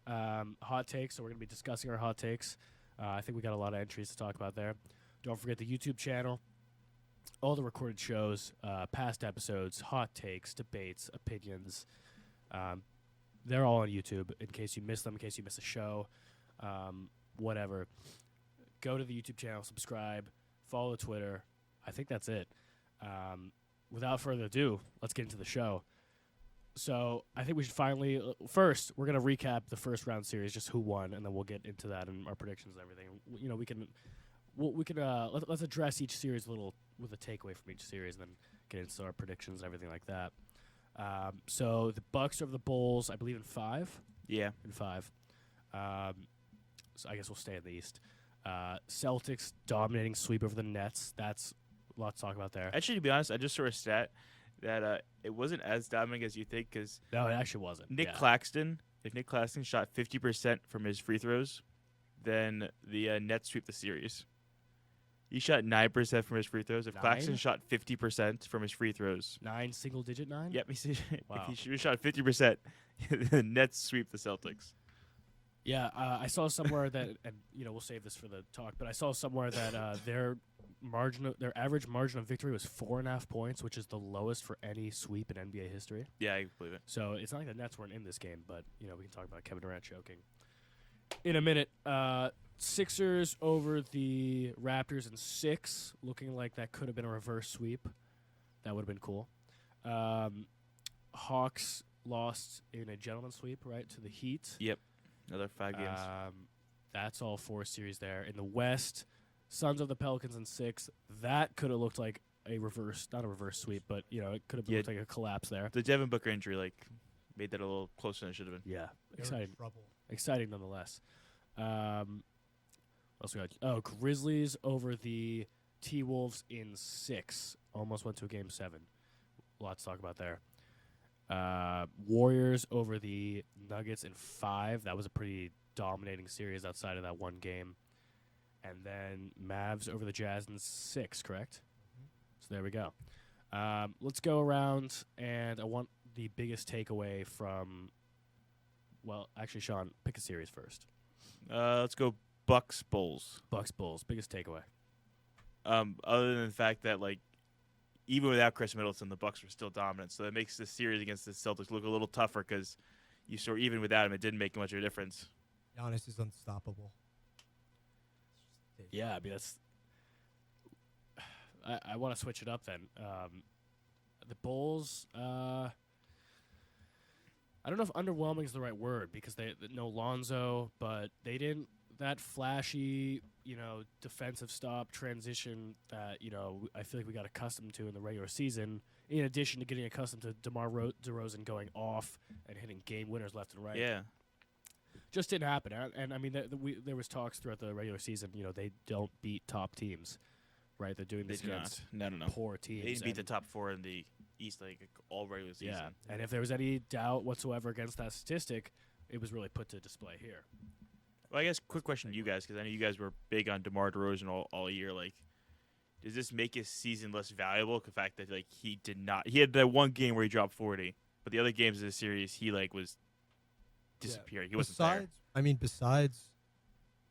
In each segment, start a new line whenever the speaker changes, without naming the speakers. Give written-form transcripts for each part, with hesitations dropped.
hot takes. So we're going to be discussing our hot takes. I think we got a lot of entries to talk about there. Don't forget the YouTube channel, all the recorded shows, past episodes, hot takes, debates, opinions. They're all on YouTube in case you miss them, in case you miss a show, whatever. Go to the YouTube channel, subscribe, follow Twitter. I think that's it. Without further ado, let's get into the show. So I think we should finally first we're gonna recap the first round series, just who won, and then we'll get into that and our predictions and everything. You know, let's address each series a little with a takeaway from each series, and then get into our predictions and everything like that. So the Bucks over the Bulls, I believe in 5.
Yeah.
In 5. So I guess we'll stay in the East. Celtics dominating sweep over the Nets. That's a lot to talk about there.
Actually, to be honest, I just saw a stat that it wasn't as dominant as you think because
No, it actually wasn't.
Nick Claxton shot 50% from his free throws, then the Nets sweep the series. He shot 9% from his free throws. If
9?
Claxton shot 50% from his free throws.
9 single-digit 9?
Yep.
Wow.
If he shot 50%, the Nets sweep the Celtics.
Yeah, I saw somewhere that, and we'll save this for the talk, but I saw somewhere that their average margin of victory was 4.5 points, which is the lowest for any sweep in NBA history.
Yeah, I believe it.
So it's not like the Nets weren't in this game, but we can talk about Kevin Durant choking in a minute. Sixers over the Raptors in 6, looking like that could have been a reverse sweep. That would have been cool. Hawks lost in a gentleman's sweep, right, to the Heat.
Yep. Another 5 games.
That's all 4 series there. In the West, Suns over the Pelicans in 6. That could have looked like a not a reverse sweep, but it could have looked like a collapse there.
The Devin Booker injury made that a little closer than it should have been.
Yeah,
They're in trouble.
exciting nonetheless. What else we got? Oh, Grizzlies over the T-Wolves in 6. Almost went to a game 7. A lot to talk about there. Warriors over the Nuggets in 5. That was a pretty dominating series outside of that one game. And then Mavs over the Jazz in 6, correct?
Mm-hmm.
So there we go. Let's go around, and I want the biggest takeaway from, well, actually, Sean, pick a series first.
Let's go Bucks Bulls.
Bucks Bulls, biggest takeaway.
Other than the fact that even without Chris Middleton, the Bucks were still dominant, so that makes the series against the Celtics look a little tougher because you saw even without him, it didn't make much of a difference.
Giannis is unstoppable.
Yeah, I mean that's. I want to switch it up then. The Bulls. I don't know if underwhelming is the right word because they no Lonzo, but they didn't that flashy, defensive stop transition that I feel like we got accustomed to in the regular season. In addition to getting accustomed to DeMar DeRozan going off and hitting game winners left and right.
Yeah.
Just didn't happen, and I mean there was talks throughout the regular season. They don't beat top teams, right? They're doing this against
No.
poor teams.
They didn't beat the top 4 in the East all regular season.
Yeah, and if there was any doubt whatsoever against that statistic, it was really put to display here.
Well, I guess quick question to you guys because I know you guys were big on DeMar DeRozan all year. Does this make his season less valuable? The fact that he did not, he had that one game where he dropped 40, but the other games of the series he was disappearing. He wasn't there.
Besides,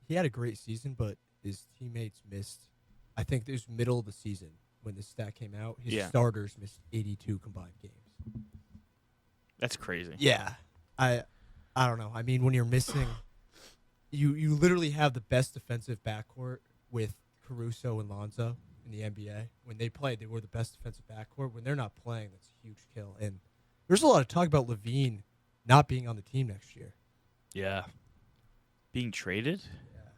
he had a great season, but his teammates missed. I think it was middle of the season when this stat came out. His starters missed 82 combined games.
That's crazy.
Yeah, I don't know. I mean, when you're missing, you literally have the best defensive backcourt with Caruso and Lonzo in the NBA. When they played, they were the best defensive backcourt. When they're not playing, that's a huge kill. And there's a lot of talk about LaVine not being on the team next year.
Yeah,
being traded.
Yeah.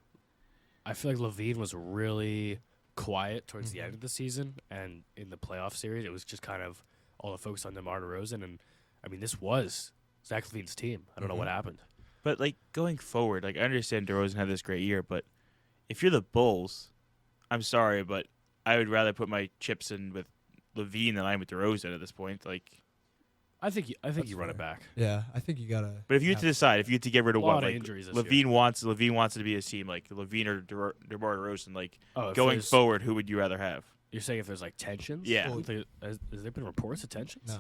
I feel like LaVine was really quiet towards the end of the season, and in the playoff series, it was just kind of all the focus on DeMar DeRozan. And I mean, this was Zach LaVine's team. I don't know what happened.
But going forward, I understand DeRozan had this great year, but if you're the Bulls, I'm sorry, but I would rather put my chips in with LaVine than I am with DeRozan at this point.
I think you run it back.
Yeah, I think you gotta.
But if you had to decide, if you had to get rid of
A lot
one,
of injuries this
LaVine wants it to be his team, LaVine or DeMar DeRozan.
If
Going
there's-
forward, who would you rather have?
You're saying if there's tensions?
Yeah.
Has there been reports of tensions?
No.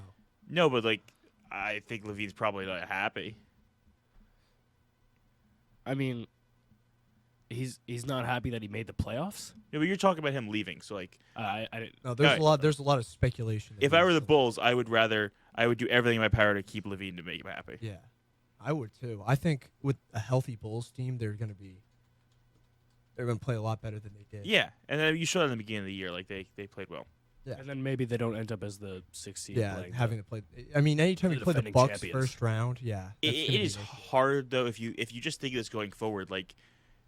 No, but I think LaVine's probably not happy.
I mean, he's not happy that he made the playoffs.
Yeah, but you're talking about him leaving. So like,
I didn't.
No, there's
Alright.
a lot. There's a lot of speculation. that
if I were the
he's-
Bulls, I would do everything in my power to keep Levine to make him happy.
Yeah, I would too. I think with a healthy Bulls team, they're gonna play a lot better than they did.
Yeah, and then you showed in the beginning of the year, like they played well.
Yeah.
And then maybe they don't end up as the 6th seed.
Yeah,
playing
having to play. I mean, anytime
the
you play the
defending
Bucks
champions.
first round, yeah,
It
that's gonna be
is
an issue.
hard though if you just think of this going forward. Like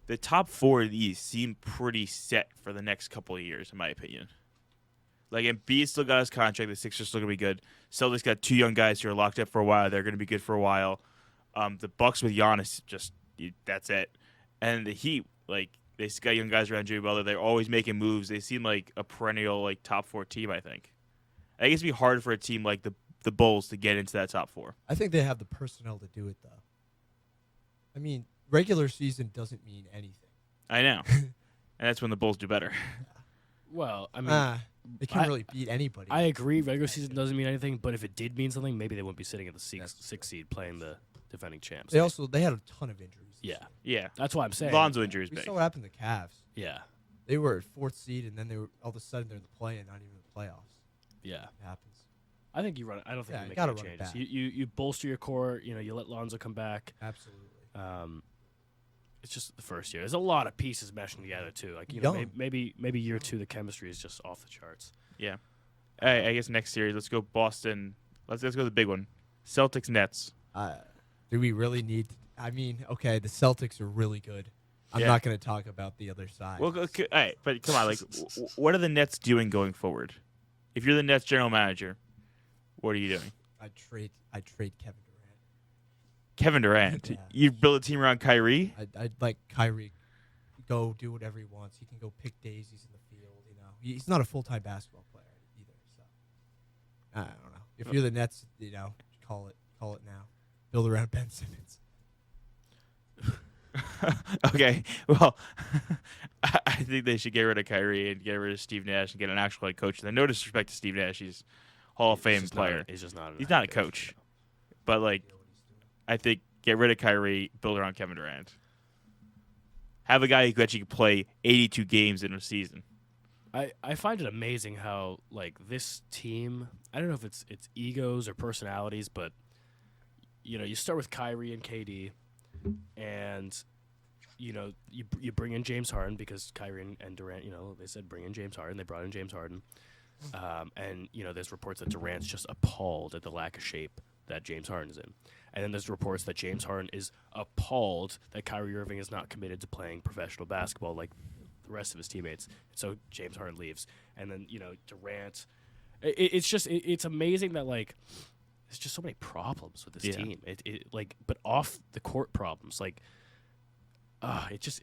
the top 4 of these seem pretty set for the next couple of years, in my opinion. Like Embiid still got his contract. The Sixers still gonna be good. Celtics got 2 young guys who are locked up for a while. They're gonna be good for a while. The Bucks with Giannis, that's it. And the Heat, like they still got young guys around Jimmy Butler. They're always making moves. They seem like a perennial like top 4 team. I think it'd be hard for a team like the Bulls to get into that top 4.
I think they have the personnel to do it, though. I mean, regular season doesn't mean anything.
I know, and that's when the Bulls do better.
Well, I mean,
They can't
I-
really beat anybody.
I agree. Regular season doesn't mean anything, but if it did mean something, maybe they wouldn't be sitting at the sixth seed playing the defending champs.
they had a ton of injuries. this
Yeah.
year.
Yeah,
That's why I'm saying.
Lonzo injury is
We
big.
saw what happened to the Cavs.
Yeah,
They were at 4th seed, and then they were all of a sudden they're in the play and not even in the playoffs.
yeah.
It happens.
I think you run it. I don't think
Yeah,
you
you
make
gotta
any
run it
changes.
back.
You bolster your core. You let Lonzo come back.
Absolutely.
It's just the first year. There's a lot of pieces meshing together too. Like
Young.
maybe year 2 the chemistry is just off the charts.
Yeah. I guess next series, let's go Boston. Let's go the big one. Celtics Nets.
Do we really need? I mean, okay, the Celtics are really good. I'm
Yeah.
not going to talk about the other side.
Well, okay, all right, but come on, like, what are the Nets doing going forward? If you're the Nets general manager, what are you doing?
I trade Kevin Durant.
Kevin Durant.
Yeah.
You build a team around Kyrie.
I'd like Kyrie go do whatever he wants. He can go pick daisies in the field. He's not a full-time basketball player either. So I don't know. If you're the Nets, call it now. Build around Ben Simmons.
Okay, well, I think they should get rid of Kyrie and get rid of Steve Nash and get an actual head coach. And no disrespect to Steve Nash, he's Hall of Fame player,
He's just not.
He's not a coach. But like, I think get rid of Kyrie, build around Kevin Durant. Have a guy who can actually play 82 games in a season.
I find it amazing how like this team. I don't know if it's egos or personalities, but you start with Kyrie and KD, and you bring in James Harden because Kyrie and Durant. They said bring in James Harden. They brought in James Harden, and there's reports that Durant's just appalled at the lack of shape that James Harden is in. And then there's reports that James Harden is appalled that Kyrie Irving is not committed to playing professional basketball like the rest of his teammates. So James Harden leaves. And then, Durant. It's amazing that, like, there's just so many problems with this
Yeah.
team. But off the court problems. Like,
It's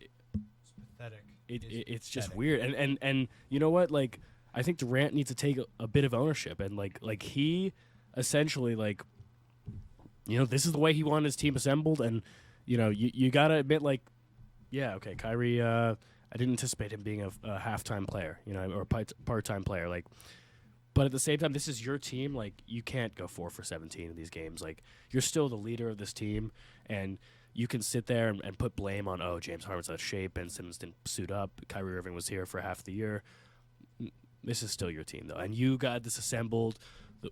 pathetic.
it's just
pathetic.
weird. And you know what? Like, I think Durant needs to take a bit of ownership. And, like he essentially, like, this is the way he wanted his team assembled, and you gotta admit, like, yeah, okay, Kyrie. I didn't anticipate him being a halftime player, or a part-time player, like. But at the same time, this is your team. Like, you can't go 4 for 17 in these games. Like, you're still the leader of this team, and you can sit there and put blame on, James Harden's out of shape, Ben Simmons didn't suit up, Kyrie Irving was here for half the year. This is still your team, though, and you got this assembled.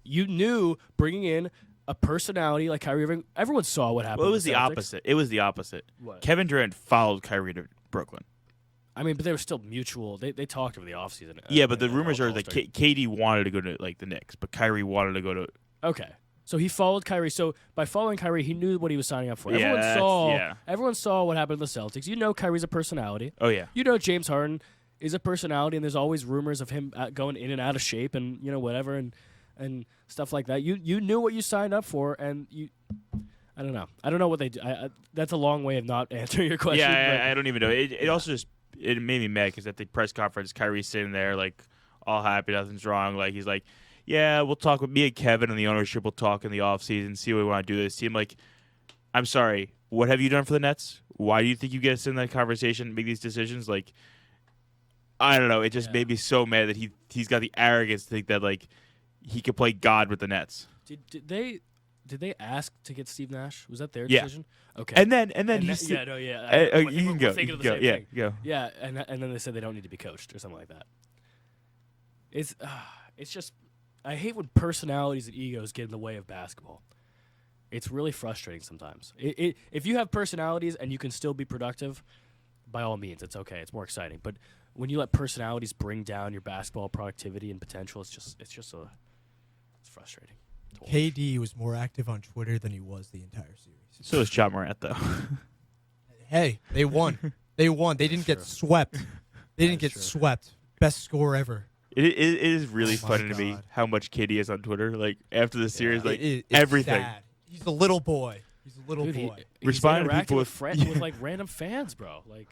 You knew bringing in a personality like Kyrie Irving. Everyone saw what happened.
Well, it
with
was the
Celtics.
opposite. It was the opposite.
What?
Kevin Durant followed Kyrie to Brooklyn.
I mean, but they were still mutual. They talked over the offseason.
Yeah, but the
and
rumors are
all
that
started-
KD wanted to go to like the Knicks, but Kyrie wanted to go to.
Okay. So he followed Kyrie. So by following Kyrie, he knew what he was signing up for.
Yeah,
Everyone saw what happened to the Celtics. Kyrie's a personality.
Oh yeah.
James Harden is a personality, and there's always rumors of him going in and out of shape and whatever and stuff like that. You knew what you signed up for, and you. I don't know. I don't know what they do. That's a long way of not answering your question.
Yeah,
but
I don't even know. It also just it made me mad because at the press conference, Kyrie's sitting there like all happy, nothing's wrong. Like he's like, yeah, we'll talk with me and Kevin and the ownership. We'll talk in the offseason, see what we want to do this team. Like, I'm sorry, what have you done for the Nets? Why do you think you get us in that conversation, make these decisions? Like, I don't know. It just made me so mad that he's got the arrogance to think that like he could play God with the Nets.
did they Did they ask to get Steve Nash? Was that their
Yeah.
decision? Okay.
And then he
that-
said,
yeah, no, yeah.
you
I think
can
we're
go.
thinking
You
of
can
the
go.
same
Yeah,
thing.
go.
Yeah, and then they said they don't need to be coached or something like that. It's just I hate when personalities and egos get in the way of basketball. It's really frustrating sometimes. If you have personalities and you can still be productive, by all means, it's okay. It's more exciting. But when you let personalities bring down your basketball productivity and potential, it's frustrating. to watch.
KD was more active on Twitter than he was the entire series.
So is John Morant though.
Hey, they won. They won. They didn't get swept. They didn't
That is
get
true.
swept. Best score ever.
It is really
Oh my
funny to me
God.
how much KD is on Twitter. Like after the series, like
It's
everything.
sad. He's a little boy. He's a little
Dude,
boy.
he's
Responding to
interacting
people
with,
with-
with like random fans, bro. Like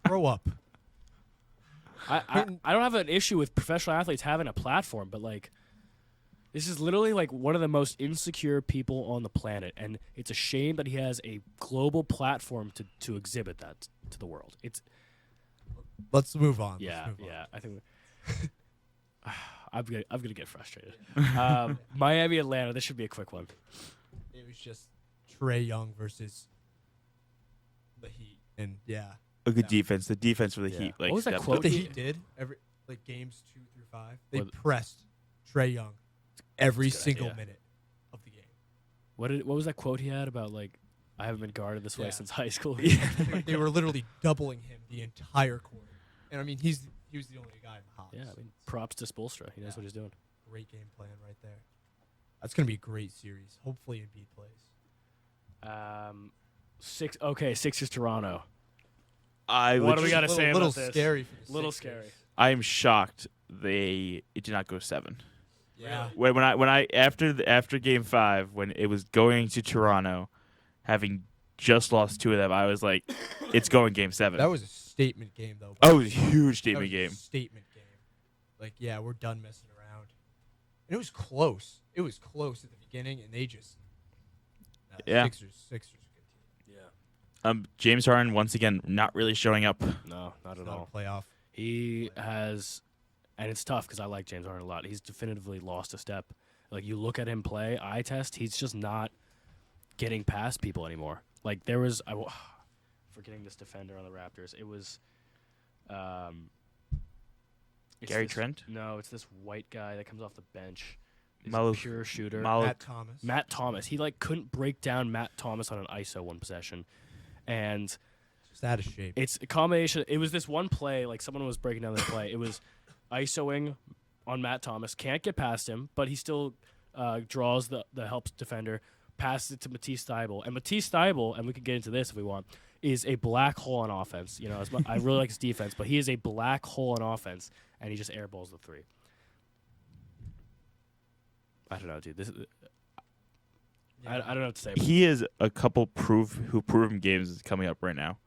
Grow up.
I don't have an issue with professional athletes having a platform, but like this is literally like one of the most insecure people on the planet, and it's a shame that he has a global platform to exhibit that to the world. It's
Let's move on.
yeah,
Let's move on.
yeah. I think I'm gonna get frustrated. Miami, Atlanta. This should be a quick one.
It was just Trey Young versus the Heat, and yeah,
A good
Yeah.
defense. The defense for the
Yeah.
Heat.
What
Like
was that
stepped
quote?
up.
what the
he-
Heat did every games 2 through 5. They
Well,
pressed Trey Young every
That's a good
single
idea.
minute of the game.
What was that quote he had about like I haven't been guarded this way
Yeah.
since high school?
They were literally doubling him the entire quarter, and I mean he was the only guy in the house.
Yeah, I mean, props to Spoelstra. He knows
Yeah.
what he's doing.
Great game plan right there. That's gonna be a great series. Hopefully Embiid plays.
Sixers Toronto.
I
What do we
legit-
gotta say
little
about this?
scary for the
Little
Sixers.
scary.
I am shocked it did not go 7.
Yeah.
When I after game 5 when it was going to Toronto, having just lost 2 of them, I was like, it's going game 7.
That was a statement game though.
Oh, it was a huge
That was
statement
a
game.
Statement game. Like, yeah, we're done messing around. And it was close. It was close at the beginning, and they just
Yeah.
Sixers, a good team.
Yeah.
James Harden once again not really showing up.
No, not
It's
at
not
all.
a playoff.
He has, and it's tough because I like James Harden a lot. He's definitively lost a step. Like you look at him play, eye test, he's just not getting past people anymore. Like there was, forgetting this defender on the Raptors. It was, it's
Gary
this-
Trent?
No, it's this white guy that comes off the bench. He's
Malo-
a pure shooter.
Matt Thomas.
Matt Thomas. He like couldn't break down Matt Thomas on an ISO one possession, and
Just out of shape.
it's a combination. It was this one play, like someone was breaking down the play. It was ISOing on Matt Thomas, can't get past him, but he still draws the help defender, passes it to Matisse Thybulle, and Matisse Thybulle, and we could get into this if we want, is a black hole on offense. You know, I really like his defense, but he is a black hole on offense, and he just airballs the three. I don't know, dude. This is, I don't know what to say.
He is a couple proven games is coming up right now.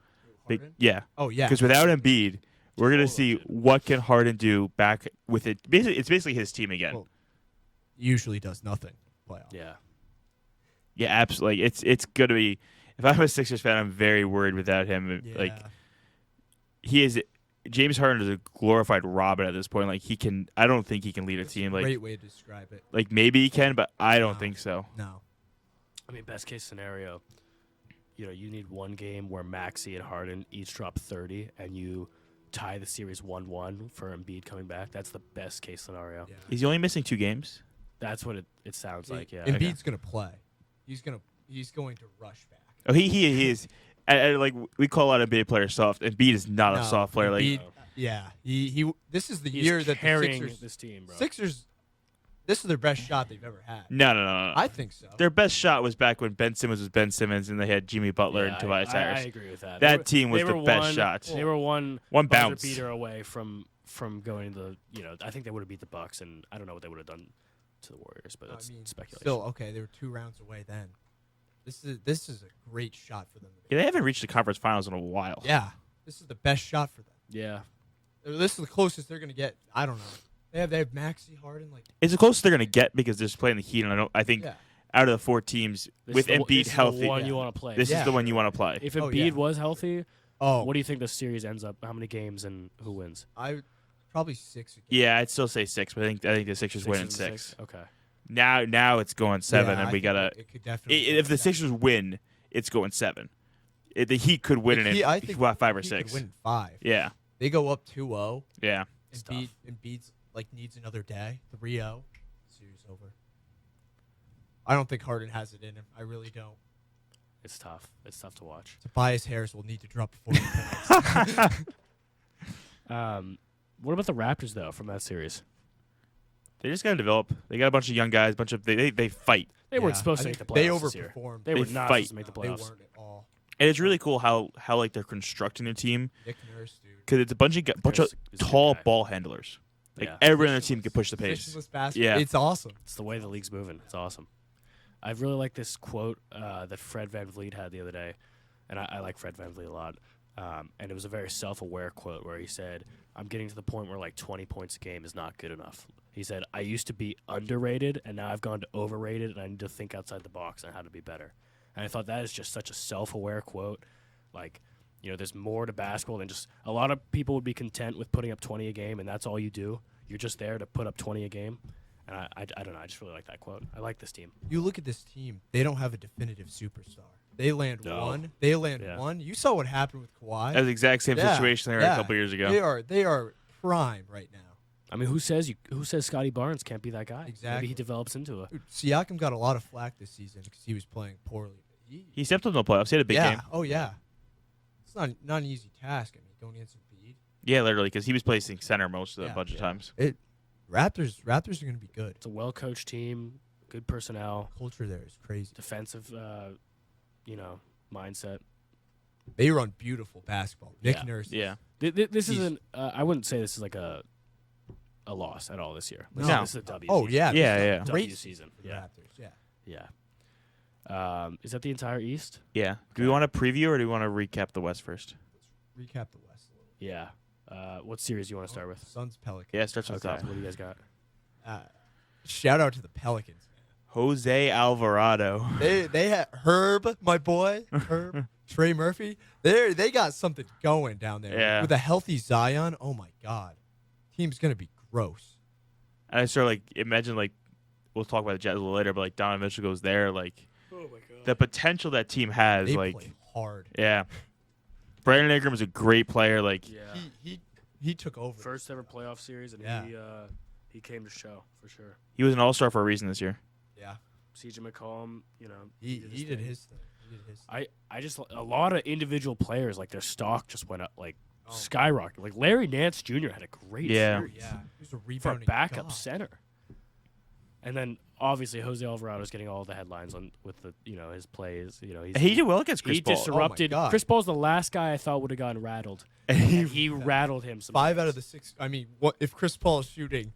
Harden?
Yeah,
Oh yeah.
because without Embiid, we're gonna
Totally
see
legit.
what can Harden do back with it. Basically, it's basically his team again.
Well, usually does nothing. Playoff.
Yeah.
Yeah, absolutely. It's gonna be. If I'm a Sixers fan, I'm very worried without him.
Yeah.
Like he is. James Harden is a glorified Robin at this point. Like he can. I don't think he can lead a
That's
team.
a
Like
great way to describe it.
maybe he can, but I don't
No.
think so.
No.
I mean, best case scenario, you need one game where Maxey and Harden each drop 30, and you tie the series 1-1 for Embiid coming back. That's the best case scenario.
Yeah.
Is he only missing 2 games?
That's what it sounds like. Yeah.
Embiid's gonna play. He's going to rush back.
Oh, he is. Like we call a lot of NBA players soft. Embiid is not a
No,
soft player. Like
Embiid- Yeah. He this is the
He's
year that the
carrying
Sixers
this team, bro.
this is their best shot they've ever had.
no.
I think so.
Their best shot was back when Ben Simmons was Ben Simmons and they had Jimmy Butler
Yeah,
and Tobias Harris.
I agree with that.
That team was
they
the
were
best
one-
shot.
They were one
One
buzzer
bounce.
beater away from going to the. I think they would have beat the Bucks, and I don't know what they would have done to the Warriors, but
I
it's
mean,
speculation.
still okay. They were 2 rounds away then. This is a great shot for them. to
Yeah, they haven't reached the conference finals in a while.
Yeah, this is the best shot for them.
yeah.
This is the closest they're gonna get. I don't know. They have Maxey, Harden, like
It's the closest they're gonna get because they're just playing the Heat. And I think
yeah.
out of the 4 teams
This
with
is the,
Embiid
this
healthy,
is the one
Yeah.
you want to play.
this
Yeah.
is the one you want to play.
If
Oh,
Embiid
yeah.
was healthy,
Oh,
what do you think the series ends up? How many games and who wins?
I probably 6 again.
Yeah, I'd still say 6, but I think the Sixers win in
and
6.
Okay.
Now it's going 7,
Yeah,
and
I
we
think
gotta.
It could definitely.
If the Sixers win, it's going 7. The Heat could win it
I
in
think
5 or
he
6.
could win 5.
Yeah,
They go up 2-0.
yeah.
It's tough.
Embiid's like needs another day. 3-0. Series over. I don't think Harden has it in him. I really don't.
It's tough. It's tough to watch.
Tobias Harris will need to drop 40 points.
What about the Raptors though from that series?
They just gotta develop. They got a bunch of young guys. They fight,
They weren't
Yeah,
supposed
I
to make the
think
playoffs
They
this year.
overperformed.
They were
They
not
fight.
supposed to make the
They
playoffs.
weren't at all.
and it's really cool how like they're constructing a team
Nick Nurse, dude.
because it's a bunch of
Nurse is a good
tall
guy.
ball handlers. Like
Yeah.
everyone on the team can push the pace.
Frictionless basketball.
Yeah.
It's awesome.
It's the way the league's moving. It's awesome. I really like this quote that Fred Van Vliet had the other day, and I like Fred Van Vliet a lot. And it was a very self-aware quote where he said, "I'm getting to the point where like 20 points a game is not good enough." He said, "I used to be underrated, and now I've gone to overrated, and I need to think outside the box on how to be better." And I thought that is just such a self-aware quote. Like, there's more to basketball than just a lot of people would be content with putting up 20 a game, and that's all you do. You're just there to put up 20 a game. And I don't know. I just really like that quote. I like this team.
You look at this team, they don't have a definitive superstar. They land
No.
one. They land
Yeah.
one. You saw what happened with Kawhi.
That's the exact same
Yeah,
situation there
yeah.
a couple years ago.
They are prime right now.
I mean, who says Scotty Barnes can't be that guy?
Exactly.
Maybe he develops into a.
Dude, Siakam got a lot of flack this season because he was playing poorly.
He stepped up in the playoffs. He had a big
yeah.
game.
Oh yeah. It's not an easy task. I mean, going against Embiid.
Yeah, literally, because he was placing center most of the
Yeah,
bunch of
yeah.
times.
Raptors are going to be good.
It's a well-coached team, good personnel,
Culture there is crazy.
defensive, mindset.
They run beautiful basketball. Nick
Yeah.
Nurse.
Yeah.
This
He's-
isn't. I wouldn't say this is like a loss at all this year. This,
No.
this is a W.
Oh
season.
yeah.
Yeah,
this is a
yeah.
Great
W season.
for the
Yeah,
Raptors. Yeah.
yeah. Is that the entire East?
Yeah. Do we want to preview or do we want to recap the West first?
Recap the West a little.
Yeah. What series do you want to start with?
Suns Pelicans.
Yeah, it starts with the
Okay.
top.
What do you guys got?
Shout out to the Pelicans.
Jose Alvarado.
They had Herb, my boy, Herb, Trey Murphy. They got something going down there.
Yeah.
With a healthy Zion, oh my God, team's gonna be gross.
And I sort of imagine we'll talk about the Jazz a little later, but Donovan Mitchell goes there.
Oh my god.
The potential that team has,
They play hard.
yeah. Brandon Ingram is a great player.
Yeah.
He took over.
First ever playoff series, and
Yeah.
he came to show for sure.
He was an all-star for a reason this year.
Yeah,
CJ McCollum,
he did
thing.
his thing. He did his thing.
I just a lot of individual players their stock just went up
Oh.
skyrocketed. Like Larry Nance Jr. had a great
Yeah.
series
Yeah, he was a
for a
rebounding
backup
god.
center. And then obviously Jose Alvarado's getting all the headlines with the his plays.
He did well against Chris
he
Paul.
disrupted.
God.
Chris Paul's the last guy I thought would have gotten rattled.
And
He rattled him.
5 out of the 6. I mean, what if Chris Paul is shooting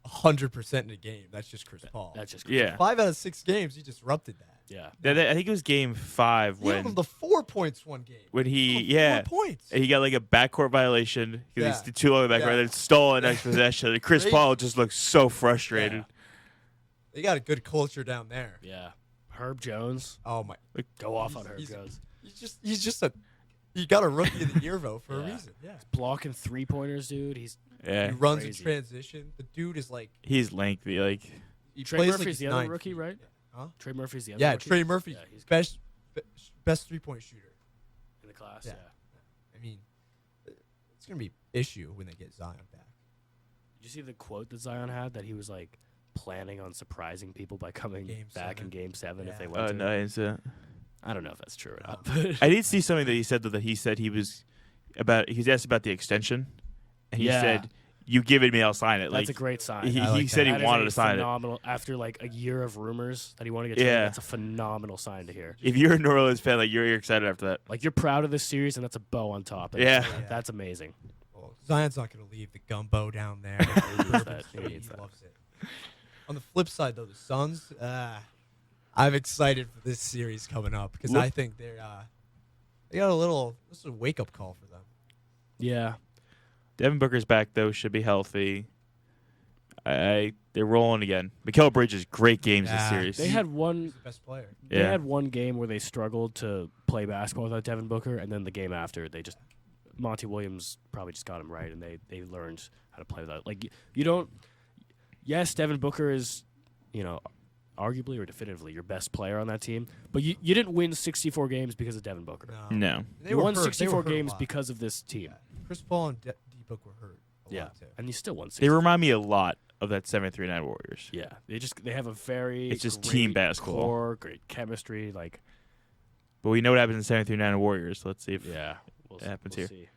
100% in a game? That's just Chris Paul.
That's just
Yeah.
5 out of 6 games, he disrupted that.
yeah.
I think it was Game 5
He gave him
when
the 4 points one game.
he
He gave him 4 points.
he got a backcourt violation because
Yeah.
he's too long backcourt,
Yeah.
then stole the next possession. And Chris
Crazy.
Paul just looked so frustrated.
They got a good culture down there.
Yeah. Herb Jones,
Oh my!
go off on Herb
He's-
Jones.
He's just a. He got a rookie of the year vote for a
Yeah.
reason. Yeah.
Blocking 3-pointers, dude. He's
Yeah,
He runs
Crazy.
in transition. The dude is like.
he's lengthy.
He
Trey
plays
Murphy's
like he's
the other
9
rookie,
feet.
right?
Huh?
Trey Murphy's the other
Yeah,
rookie.
Trey Murphy,
Yeah, he's
best 3-point shooter.
in the class.
Yeah.
Yeah.
I mean, it's gonna be issue when they get Zion back.
Did you see the quote that Zion had that he was planning on surprising people by coming
Game
back
7.
in Game 7 if
Yeah.
they went to it?
Nice.
I don't know if that's true or not.
No.
But
I did see something that he said that he said he was asked about the extension, and he
Yeah.
said, "You give it to me, I'll sign it."
that's a great sign.
He,
I like
he said
that.
he
That is
wanted
a
to sign it.
phenomenal, after a year of rumors that he wanted to get traded.
Yeah.
That's a phenomenal sign to hear.
If you're a New Orleans fan, you're excited after that.
You're proud of this series, and that's a bow on top. That's-
Yeah.
Yeah.
That's amazing.
Well, Zion's not gonna leave the gumbo down there.
He needs that. He
He
needs that.
loves it. On the flip side, though, the Suns. I'm excited for this series coming up because
Look-
I think they got a little. This is a wake up call for them.
Yeah.
Devin Booker's back though, should be healthy. They're rolling again. Mikal Bridges, great games this
Yeah.
series.
They had one.
He's the best player.
They
Yeah.
had one game where they struggled to play basketball without Devin Booker, and then the game after, Monty Williams probably just got him right, and they learned how to play without. You don't. Yes, Devin Booker is, arguably or definitively your best player on that team. But you didn't win 64 games because of Devin Booker.
No.
They
You
were
won
hurt. They
64
were hurt a
games
lot.
because of this team.
Yeah. Chris Paul and D-Book were hurt a
Yeah,
lot too.
and you still won.
They
64.
remind me a lot of that 7-3-9 Warriors.
Yeah, they have a very
It's just
great
team basketball.
core, great chemistry. Like
But we know what happens in 7-3-9 Warriors. Let's see if
yeah, we'll,
It happens
we'll
here.
see.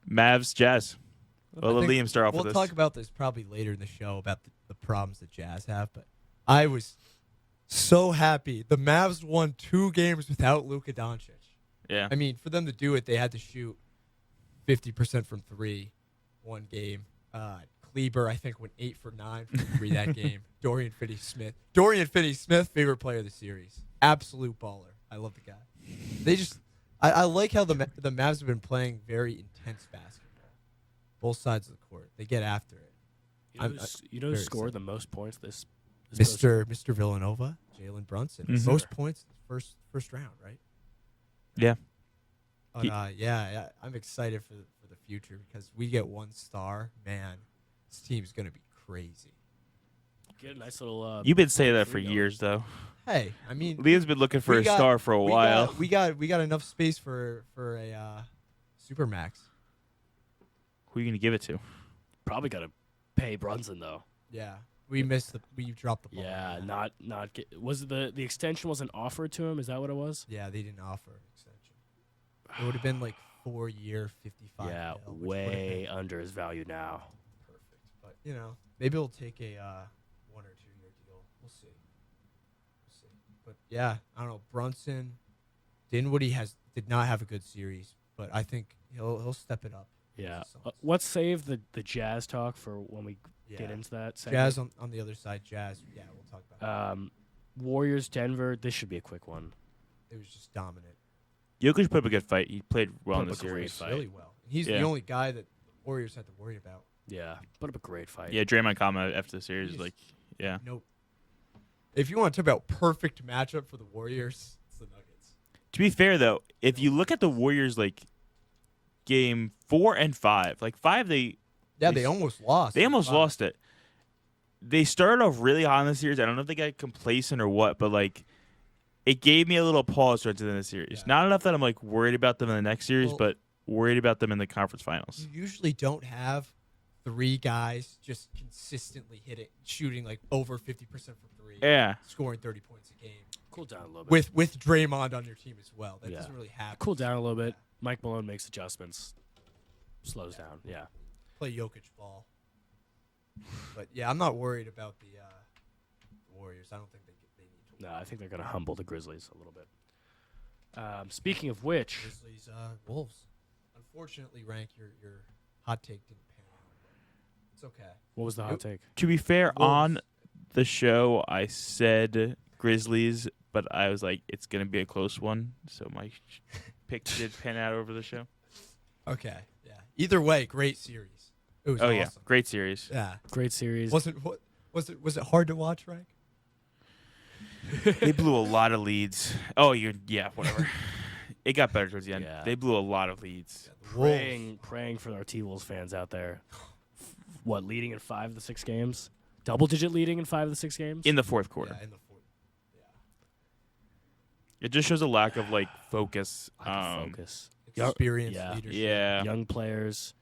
Mavs, Jazz. Well,
I
let
think
Liam start off
we'll
with this.
talk about this probably later in the show about the problems the Jazz have, but I was so happy. The Mavs won 2 games without Luka Doncic.
Yeah.
I mean, for them to do it, they had to shoot 50% from 3 one game. Kleber, I think, went 8 for 9 from 3 that game. Dorian Finney-Smith, favorite player of the series. Absolute baller. I love the guy. They just, I like how the Mavs have been playing very intense basketball. Both sides of the court. They get after it.
You know who
very
scored
excited.
the most points this
Mr. Villanova, Jalen Brunson.
Mhm.
Most points first round, right?
Yeah.
But,
He-
yeah, I'm excited for the future because we get 1 star. Man, this team's gonna be crazy.
Get a nice little.
You've been saying that for
three going.
years, though.
Hey, I mean,
Liam's been looking for
we
a
got-
star for a while.
We got enough space for a supermax.
Who are you going to give it to?
Probably got to pay Brunson though.
Yeah, we dropped the ball.
Yeah,
on that.
not get. Was it the extension wasn't offered to him? Is that what it was?
Yeah, they didn't offer an extension. It would have been like 4-year, 55.
Yeah,
mil, which would've been
way under his value now.
perfect. But maybe we'll take a 1 or 2 year deal. We'll see. But yeah, I don't know. Brunson, Dinwiddie did not have a good series, but I think he'll step it up.
Yeah.
This is
Let's save the Jazz talk for when we
Yeah.
get into that.
Jazz
segment.
on the other side. Jazz. Yeah, we'll talk about it.
Warriors, Denver. This should be a quick one.
It was just dominant.
Jokic put up a good fight. He played well in
Put
the
up a great
series.
fight.
Really well. And he's
Yeah.
the only guy that the Warriors had to worry about.
Yeah, put up a great fight.
Yeah, Draymond comment after the series,
He's-
like, yeah.
Nope. If you want to talk about perfect matchup for the Warriors, it's the Nuggets.
To be fair, though, if you look at the Warriors, like, game 4 and 5, like 5,
Yeah,
They
they almost lost.
they almost
Wow.
lost it. They started off really hot in the series. I don't know if they got complacent or what, but, like, it gave me a little pause towards the end of the series.
Yeah.
Not enough that I'm, like, worried about them in the next series,
Well-
but worried about them in the conference finals.
You usually don't have 3 guys just consistently shooting like over 50% from 3,
Yeah.
scoring 30 points a game.
Cool down a little bit.
With Draymond on your team as well. That
Yeah.
doesn't really happen.
Cool down a little bit. Mike Malone makes adjustments. Slows down. Yeah.
Play Jokic ball. But yeah, I'm not worried about the Warriors. I don't think they need to.
No, I think they're going to humble the Grizzlies a little bit. Speaking of which,
Grizzlies, Wolves. Unfortunately, Rank, your hot take didn't pan out. But it's okay.
what was the hot take?
To be fair,
Wolves.
on the show, I said Grizzlies, but I was like, it's going to be a close one. So my pick did pan out over the show.
Okay. Yeah. Either way, great series. It was
Oh,
awesome.
yeah. Great series.
Yeah.
Great series.
Was it hard to watch, Rank?
They blew a lot of leads. Oh, yeah, whatever. It got better towards the end.
Yeah.
They blew a lot of leads.
The Wolves.
praying for our T-Wolves fans out there. What, leading in 5 of the 6 games? Double-digit leading in 5 of the 6 games?
In the fourth quarter.
Yeah, in the fourth.
It just shows a lack of, like, focus.
Lack of focus.
Experience,
yeah.
leadership.
Yeah.
Young players.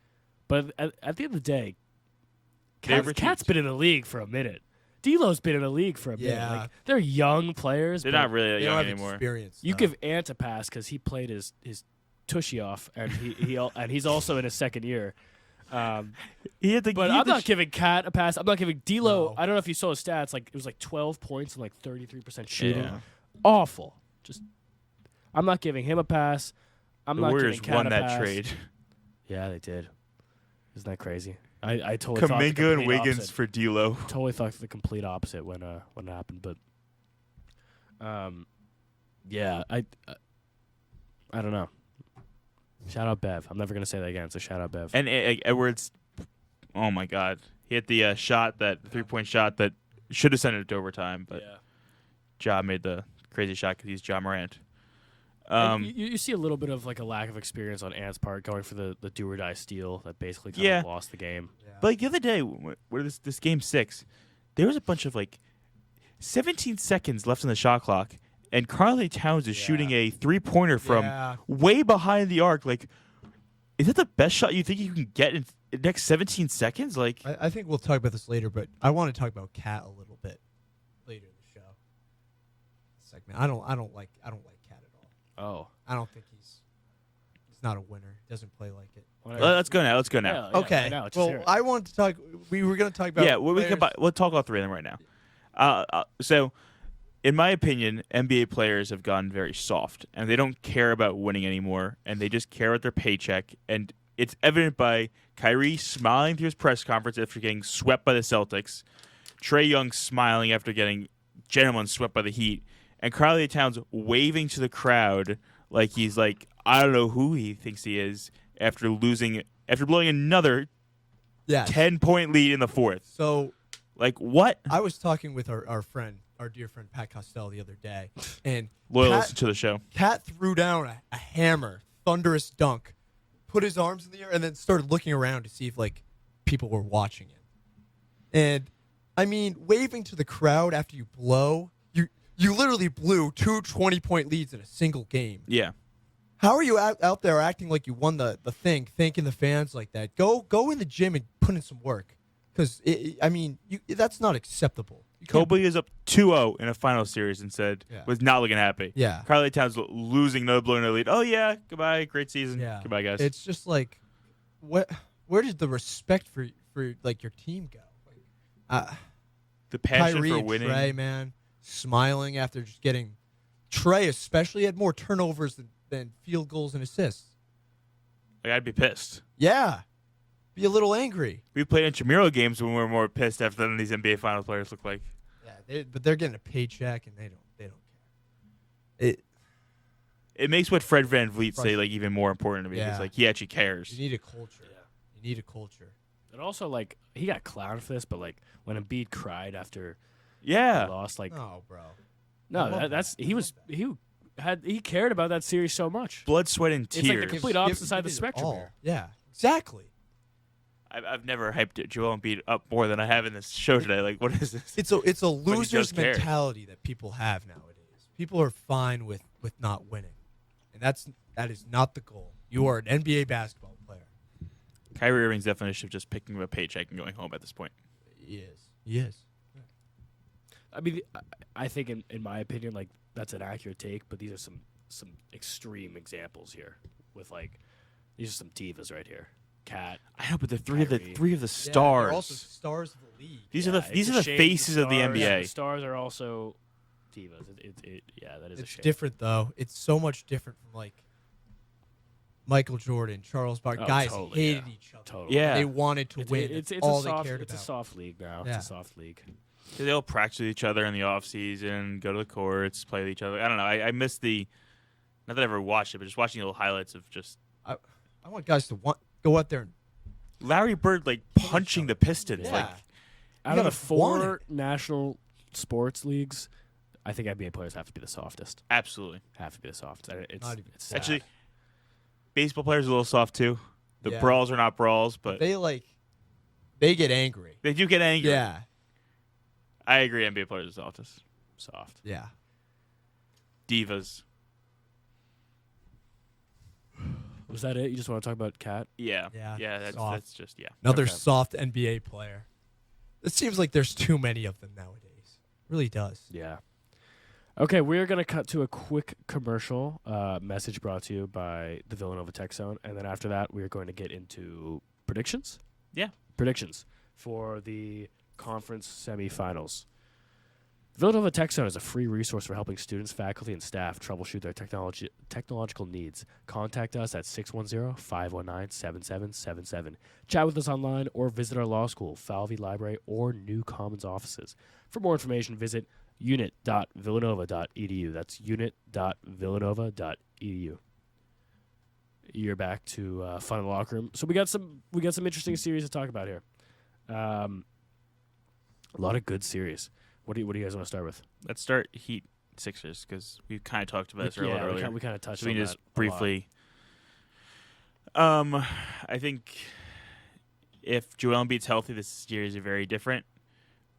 But at the end of the day,
Favorite
Cat's
teams.
been in the league for a minute. D'Lo's been in the league for a minute.
Yeah.
Like, they're young players.
They're
but
not really that
They
young
don't have
anymore.
experience.
You
though.
give Ant a pass because he played his tushy off, and and he's also in his second year.
He had the,
But
he had
I'm
the
not giving Cat a pass. I'm not giving D'Lo.
No.
I don't know if you saw his stats. Like it was like 12 points and like 33% shooting.
Yeah.
Awful. Just I'm not giving him a pass. I'm
The
not
Warriors
giving Cat
won
a
that
pass.
trade.
Yeah, they did. Isn't that crazy? I totally thought the
Kaminga and
complete
Wiggins
opposite.
for D'Lo.
Totally thought the complete opposite when it happened. But yeah, I don't know. Shout out Bev. I'm never gonna say that again. So shout out Bev.
And Edwards, oh my God, he hit the shot, that 3-point shot that should have sent it to overtime, but
yeah.
Ja made the crazy shot because he's Ja Morant.
And you see a little bit of like a lack of experience on Ant's part, going for the do or die steal that basically kind
Yeah.
of lost the game.
Yeah.
But like the other day, where this game 6, there was a bunch of like 17 seconds left on the shot clock, and Karl-Anthony Towns is
Yeah.
shooting a 3-pointer from
Yeah.
way behind the arc. Like, is that the best shot you think you can get in the next 17 seconds? Like,
I think we'll talk about this later, but I want to talk about Cat a little bit later in the show. Segment. I don't like Cat at all.
Oh.
I don't think he's not a winner. He doesn't play like it.
let's go now. Let's go now.
Yeah, yeah,
Okay.
right now, just
well,
hear it.
I wanted to talk. We were going to talk about.
Yeah, well,
players.
we'll talk all three of them right now. So, in my opinion, NBA players have gotten very soft, and they don't care about winning anymore, and they just care about their paycheck. And it's evident by Kyrie smiling through his press conference after getting swept by the Celtics, Trae Young smiling after getting gentlemen swept by the Heat, and Karl-Anthony Towns waving to the crowd like he's like, I don't know who he thinks he is after blowing another
Yes.
10-point lead in the fourth.
So
Like, what?
I was talking with our dear friend Pat Costello the other day, and
Loyal
Pat-
listen to the show.
Cat threw down a hammer, thunderous dunk, put his arms in the air, and then started looking around to see if like people were watching him. And I mean, waving to the crowd after you blow, you literally blew 2 20-point leads in a single game.
Yeah.
How are you out there acting like you won the thing, thanking the fans like that? Go in the gym and put in some work, because I mean, that's not acceptable. You can't-
Kobe is up 2-0 in a final series and said
Yeah.
was not looking happy.
Yeah.
Karl-Anthony Towns losing, no blowing, no lead. Oh yeah, goodbye, great season.
Yeah.
Goodbye, guys.
It's just like, where did the respect for like your team go?
the passion
Kyrie
for
and
winning.
Trey, man, smiling after just getting. Trey especially had more turnovers than field goals and assists.
Like, I'd be pissed.
Yeah, be a little angry.
We played intramural games when we were more pissed after than these NBA Finals players look like.
Yeah, but they're getting a paycheck and they don't care.
It makes what Fred Van Vliet say
Frustrating.
like even more important to me.
Yeah.
Because like he actually cares.
You need a culture. You need a culture.
And also, like, he got clowned for this, but like when Embiid cried after
Yeah.
he lost, like,
Oh, bro. I
no,
love that.
that's
I
he
love
was
that.
he cared about that series so much.
Blood, sweat, and
It's like the
tears.
complete opposite side of the spectrum
all.
here.
Yeah, exactly.
I've never hyped Joel Embiid up more than I have in this show today. Like, what is this?
It's a
he
loser's
just cares.
mentality that people have nowadays. People are fine with not winning, and that is not the goal. You are an NBA basketball player.
Kyrie Irving's definition of just picking up a paycheck and going home at this point.
He is. He is.
I mean, I think in my opinion, like, that's an accurate take, but these are some extreme examples here. With like, these are some divas right here. Cat.
I know, but the
Kyrie.
three of the
Yeah,
stars.
they're also stars of the league.
These
Yeah,
are
it's
these
a
are the
shame
faces of the
stars-
NBA.
The stars are also divas. Yeah, that is a
It's
shame.
different though. It's so much different from like Michael Jordan, Charles Barkley.
Oh,
Guys
totally,
hated
yeah.
each other.
Totally.
Yeah.
They wanted to win.
It's
That's all
a soft
they cared
it's a
about.
soft league now.
Yeah.
It's a soft league.
They all practice with each other in the off season, go to the courts, play with each other. I don't know. I miss the, not that I ever watched it, but just watching the little highlights of just
I want guys to go out there and
Larry Bird like punching the Pistons.
Yeah.
Like,
Out of the
gotta want
4 national sports leagues, I think NBA players have to be the softest.
absolutely.
Have to be the softest. It's,
Not even
it's
sad.
Actually, baseball players are a little soft too. The
Yeah.
brawls are not brawls, but
they get angry.
they do get angry.
Yeah.
I agree. NBA players are softest.
soft.
Yeah.
Divas.
Was that it? You just want to talk about Cat?
Yeah.
Yeah,
Yeah. That's
soft.
just yeah.
Another
Okay.
soft NBA player. It seems like there's too many of them nowadays. Really does.
Yeah. Okay, we're going to cut to a quick commercial message brought to you by the Villanova Tech Zone. And then after that, we're going to get into predictions.
Yeah.
Predictions for the conference semifinals. Villanova Tech Zone is a free resource for helping students, faculty, and staff troubleshoot their technological needs. Contact us at 610-519-7777. Chat with us online or visit our law school, Falvey Library, or New Commons offices. For more information, visit unit.villanova.edu. That's unit.villanova.edu. You're back to Fun in the Locker Room. So we got some interesting series to talk about here. A lot of good series. What do you guys want to start with?
Let's start Heat Sixers because we kind of talked about this earlier.
We kind of touched
So we
on
can
that
just
a lot.
briefly. I think if Joel Embiid's healthy, this series is very different.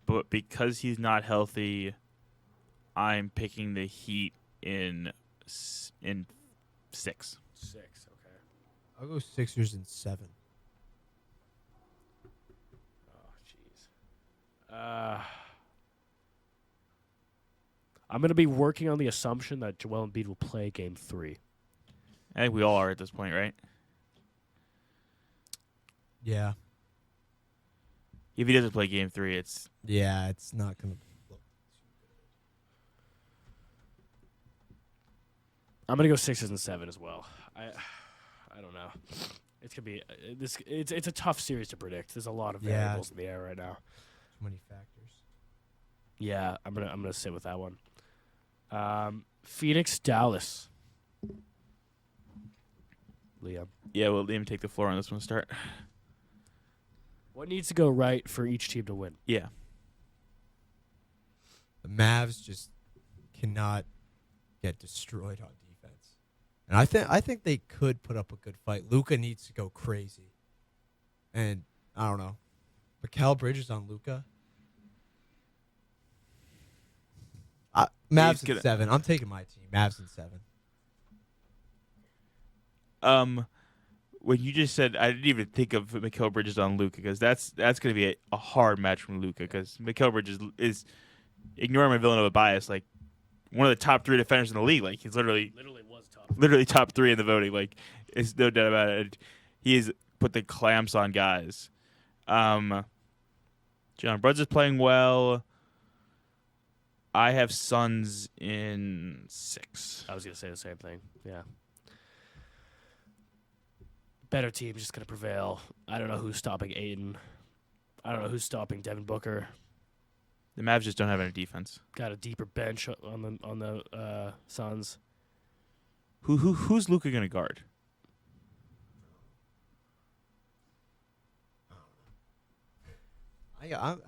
But because he's not healthy, I'm picking the Heat in 6.
6. Okay.
I'll go Sixers in 7.
Oh, jeez. I'm going to be working on the assumption that Joel Embiid will play Game 3.
I think we all are at this point, right?
Yeah.
If he doesn't play Game 3, it's
Yeah, it's not going to look.
I'm going to go Sixers and 7 as well. I don't know. It's going to be it's a tough series to predict. There's a lot of variables in the air right now.
Too many factors.
Yeah, I'm gonna sit with that one. Phoenix, Dallas. Liam,
yeah. Well, Liam, take the floor on this one. Start.
what needs to go right for each team to win?
Yeah.
The Mavs just cannot get destroyed on defense. And I think they could put up a good fight. Luka needs to go crazy. And I don't know. Mikal Bridges on Luka. Mavs in 7. I'm taking my team. Mavs in 7.
When you just said, I didn't even think of Mikal Bridges on Luka because that's going to be a hard match from Luka because Mikal Bridges is ignoring my Villanova bias, like one of the top 3 defenders in the league. Like he's literally
was top.
literally top 3 in the voting. Like it's no doubt about it. He has put the clamps on guys. John Bruns is playing well. I have Suns in 6.
I was gonna say the same thing. Yeah. Better team just gonna prevail. I don't know who's stopping Aiden. I don't know who's stopping Devin Booker.
The Mavs just don't have any defense.
Got a deeper bench on the Suns.
Who's Luka gonna guard?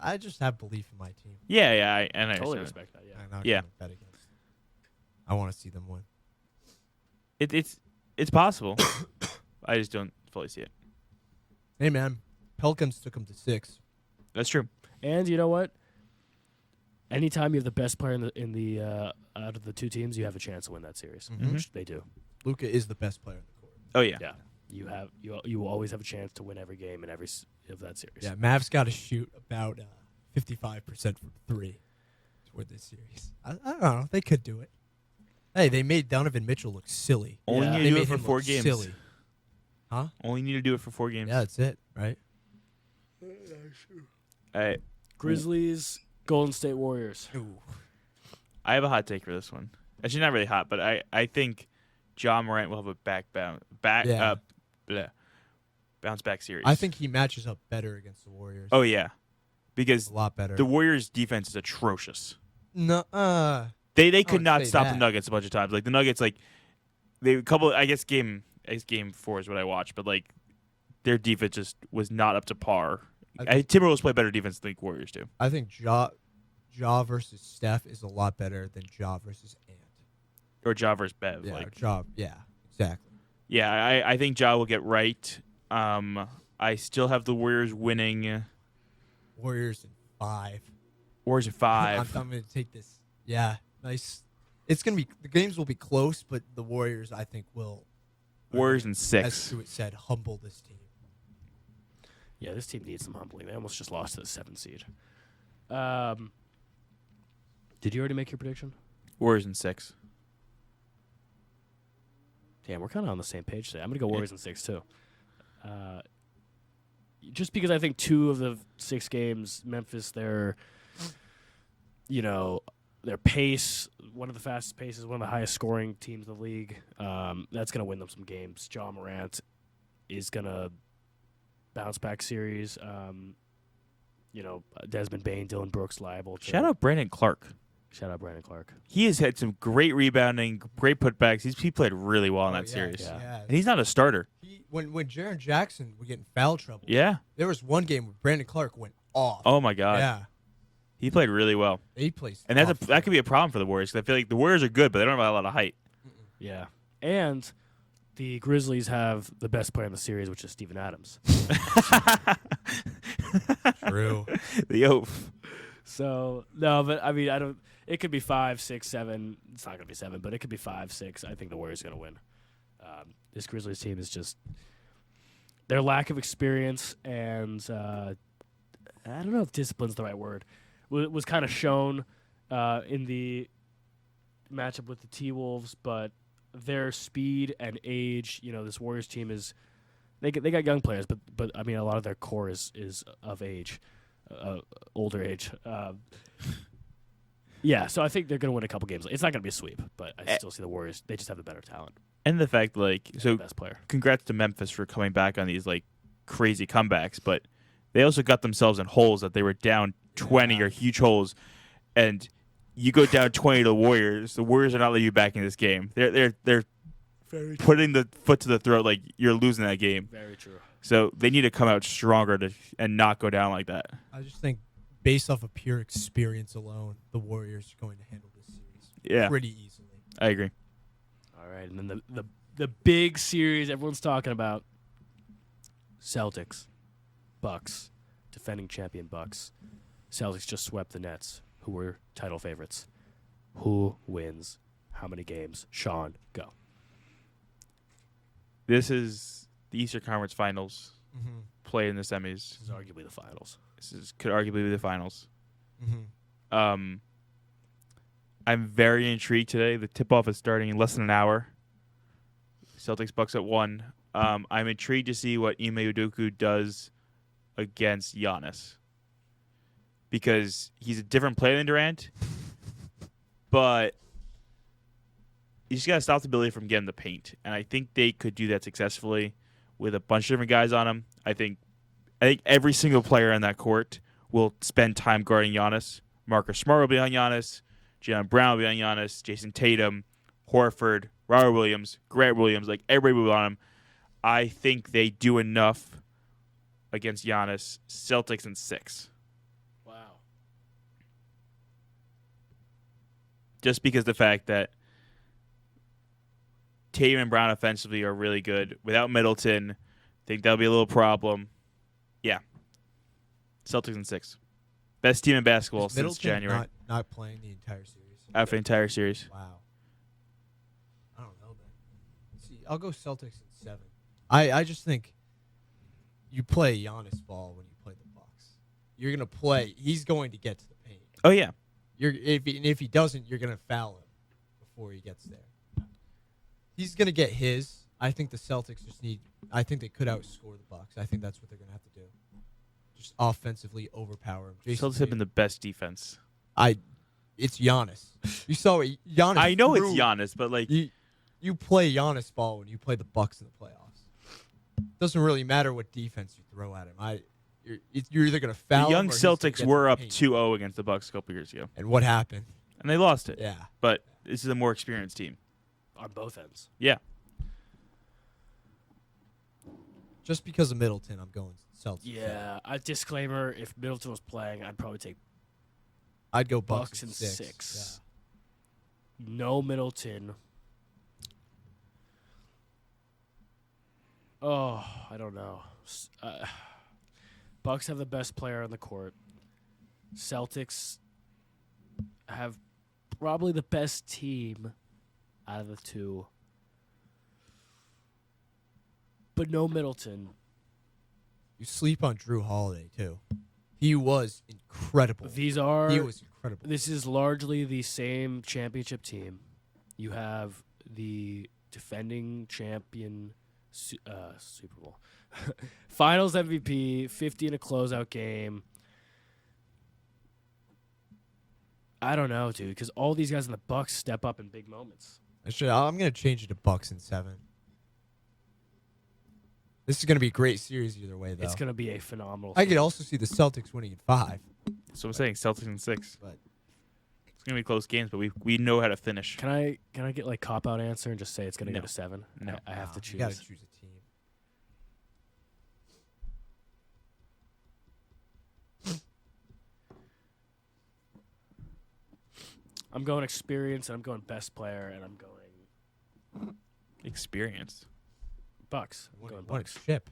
I just have belief in my team.
Yeah, I
Totally
understand.
respect that. Yeah.
I'm not
Yeah.
gonna bet against them. I want to see them win.
It's possible. I just don't fully see it.
Hey man, Pelicans took them to 6.
That's true.
And you know what? Anytime you have the best player in the out of the 2 teams, you have a chance to win that series,
Mhm.
which they do.
Luka is the best player in the court.
Oh yeah.
Yeah, you will always have a chance to win every game in every of that series.
Yeah, Mavs got to shoot about 55% from 3 toward this series. I don't know. They could do it. Hey, they made Donovan Mitchell look silly.
Only
Yeah.
need
They
to do
made
it for
him
4
look
games.
silly. Huh?
Only need to do it for 4 games.
Yeah, that's it, right?
Grizzlies, Golden State Warriors.
I have a hot take for this one. Actually, not really hot, but I think John Morant will have a bounce back series.
I think he matches up better against the Warriors.
Oh yeah, because
a lot better.
the Warriors' defense is atrocious.
No,
They could
wouldn't
not
say
stop the
that.
Nuggets a bunch of times. Like the Nuggets, like they couple. I guess game 4 is what I watched, but like their defense just was not up to par. Timberwolves play better defense than the Warriors do.
I think Ja versus Steph is a lot better than Ja versus Ant.
Or Ja versus Bev.
Yeah,
Like
Ja. Yeah, exactly.
yeah, I think Ja will get right. I still have the Warriors winning.
Warriors in 5.
Warriors at 5.
I'm going to take this. Yeah, nice. It's going to be the games will be close, but the Warriors I think will.
Warriors in
As
6.
Stewart said, humble this team.
Yeah, this team needs some humbling. They almost just lost to the 7th seed. Did you already make your prediction?
Warriors in 6.
Damn, we're kind of on the same page today. I'm going to go Warriors in 6, too. Just because I think 2 of the 6 games, Memphis, their pace, one of the fastest paces, one of the highest scoring teams in the league, that's going to win them some games. John Morant is going to bounce back series. Desmond Bain, Dylan Brooks liable.
Shout out Brandon Clark.
Shout out Brandon Clark.
He has had some great rebounding, great putbacks. He played really well in that series.
yeah.
And he's not a starter.
When Jaren Jackson would get in foul trouble,
Yeah.
there was one game where Brandon Clark went off.
Oh my God.
yeah,
He played really well.
he plays.
And that could be a problem for the Warriors because I feel like the Warriors are good, but they don't have a lot of height.
Yeah. And the Grizzlies have the best player in the series, which is Steven Adams.
True.
The oaf.
So, no, but I mean, It could be 5, 6, 7. It's not gonna be 7, but it could be 5, 6. I think the Warriors are gonna win. This Grizzlies team is just their lack of experience and I don't know if discipline's the right word. Was kind of shown in the matchup with the T-Wolves, but their speed and age, this Warriors team is they got young players, but I mean a lot of their core is of age, older age. Yeah, so I think they're going to win a couple games. It's not going to be a sweep, but I still see the Warriors. They just have the better talent.
And the fact,
The
so
best player.
congrats to Memphis for coming back on these crazy comebacks, but they also got themselves in holes that they were down 20 or huge holes, and you go down 20 to the Warriors. The Warriors are not letting you back in this game. They're
Very
putting the foot to the throat like you're losing that game.
Very true.
So they need to come out stronger and not go down like that.
I just think, based off of pure experience alone, the Warriors are going to handle this series
Yeah,
pretty easily.
I agree.
All right, and then the big series everyone's talking about: Celtics, Bucks, defending champion Bucks. Celtics just swept the Nets, who were title favorites. Who wins? How many games? Sean, go.
This is the Eastern Conference Finals
Mm-hmm.
played in the semis.
This is arguably the finals.
Could arguably be the finals.
Mm-hmm.
I'm very intrigued today. The tip-off is starting in less than an hour. Celtics Bucks at 1. I'm intrigued to see what Ime Udoka does against Giannis, because he's a different player than Durant, but you just got to stop the ability from getting the paint, and I think they could do that successfully with a bunch of different guys on him. I think every single player on that court will spend time guarding Giannis. Marcus Smart will be on Giannis. Jaylen Brown will be on Giannis. Jason Tatum, Horford, Robert Williams, Grant Williams, everybody will be on him. I think they do enough against Giannis. Celtics in 6.
Wow.
Just because the fact that Tatum and Brown offensively are really good. Without Middleton, I think that'll be a little problem. Yeah. Celtics in 6. Best team in basketball
Is
since
Middleton
January.
not playing the entire series.
Out for the entire series.
Wow. I don't know then. See, I'll go Celtics in 7. I just think you play Giannis ball when you play the Bucks. You're gonna play. He's going to get to the paint.
Oh, yeah.
If he doesn't, you're gonna foul him before he gets there. He's gonna get his. I think the Celtics just need. I think they could outscore the Bucks. I think that's what they're gonna have to do. Just offensively overpower him. Jason
Celtics have been
Tatum.
the best defense.
It's Giannis. You saw it. Giannis.
I know it's
threw-
Giannis, but
You play Giannis ball when you play the Bucks in the playoffs. Doesn't really matter what defense you throw at him. You're either gonna foul
the young
him or he's gonna
Celtics
get to
were
the
up
paint.
2-0 against the Bucks a couple years ago,
And what happened?
and they lost it.
Yeah.
But this is a more experienced team.
On both ends.
Yeah.
Just because of Middleton, I'm going Celtics.
Yeah. A disclaimer: if Middleton was playing, I'd probably take
I'd go
Bucks
in
in
6.
6. No Middleton. Oh, I don't know. Bucks have the best player on the court. Celtics have probably the best team out of the two. But no Middleton.
You sleep on Drew Holiday too. He was incredible.
These are
He was incredible.
This is largely the same championship team. You have the defending champion Super Bowl. Finals MVP, 50 in a closeout game. I don't know, dude, because all these guys in the Bucks step up in big moments.
I'm gonna change it to Bucks in 7. This is gonna be a great series either way, though.
It's going to be a phenomenal
I could
series.
also see the Celtics winning in 5.
So I'm saying Celtics in 6.
But
It's gonna be close games, but we know how to finish.
Can I get like cop out answer and just say it's going to
No.
go to 7?
No.
I have to choose.
You gotta choose a team.
I'm going experience and I'm going best player and I'm going
Experience.
Bucks. I'm going
Won a
Bucks.
chip.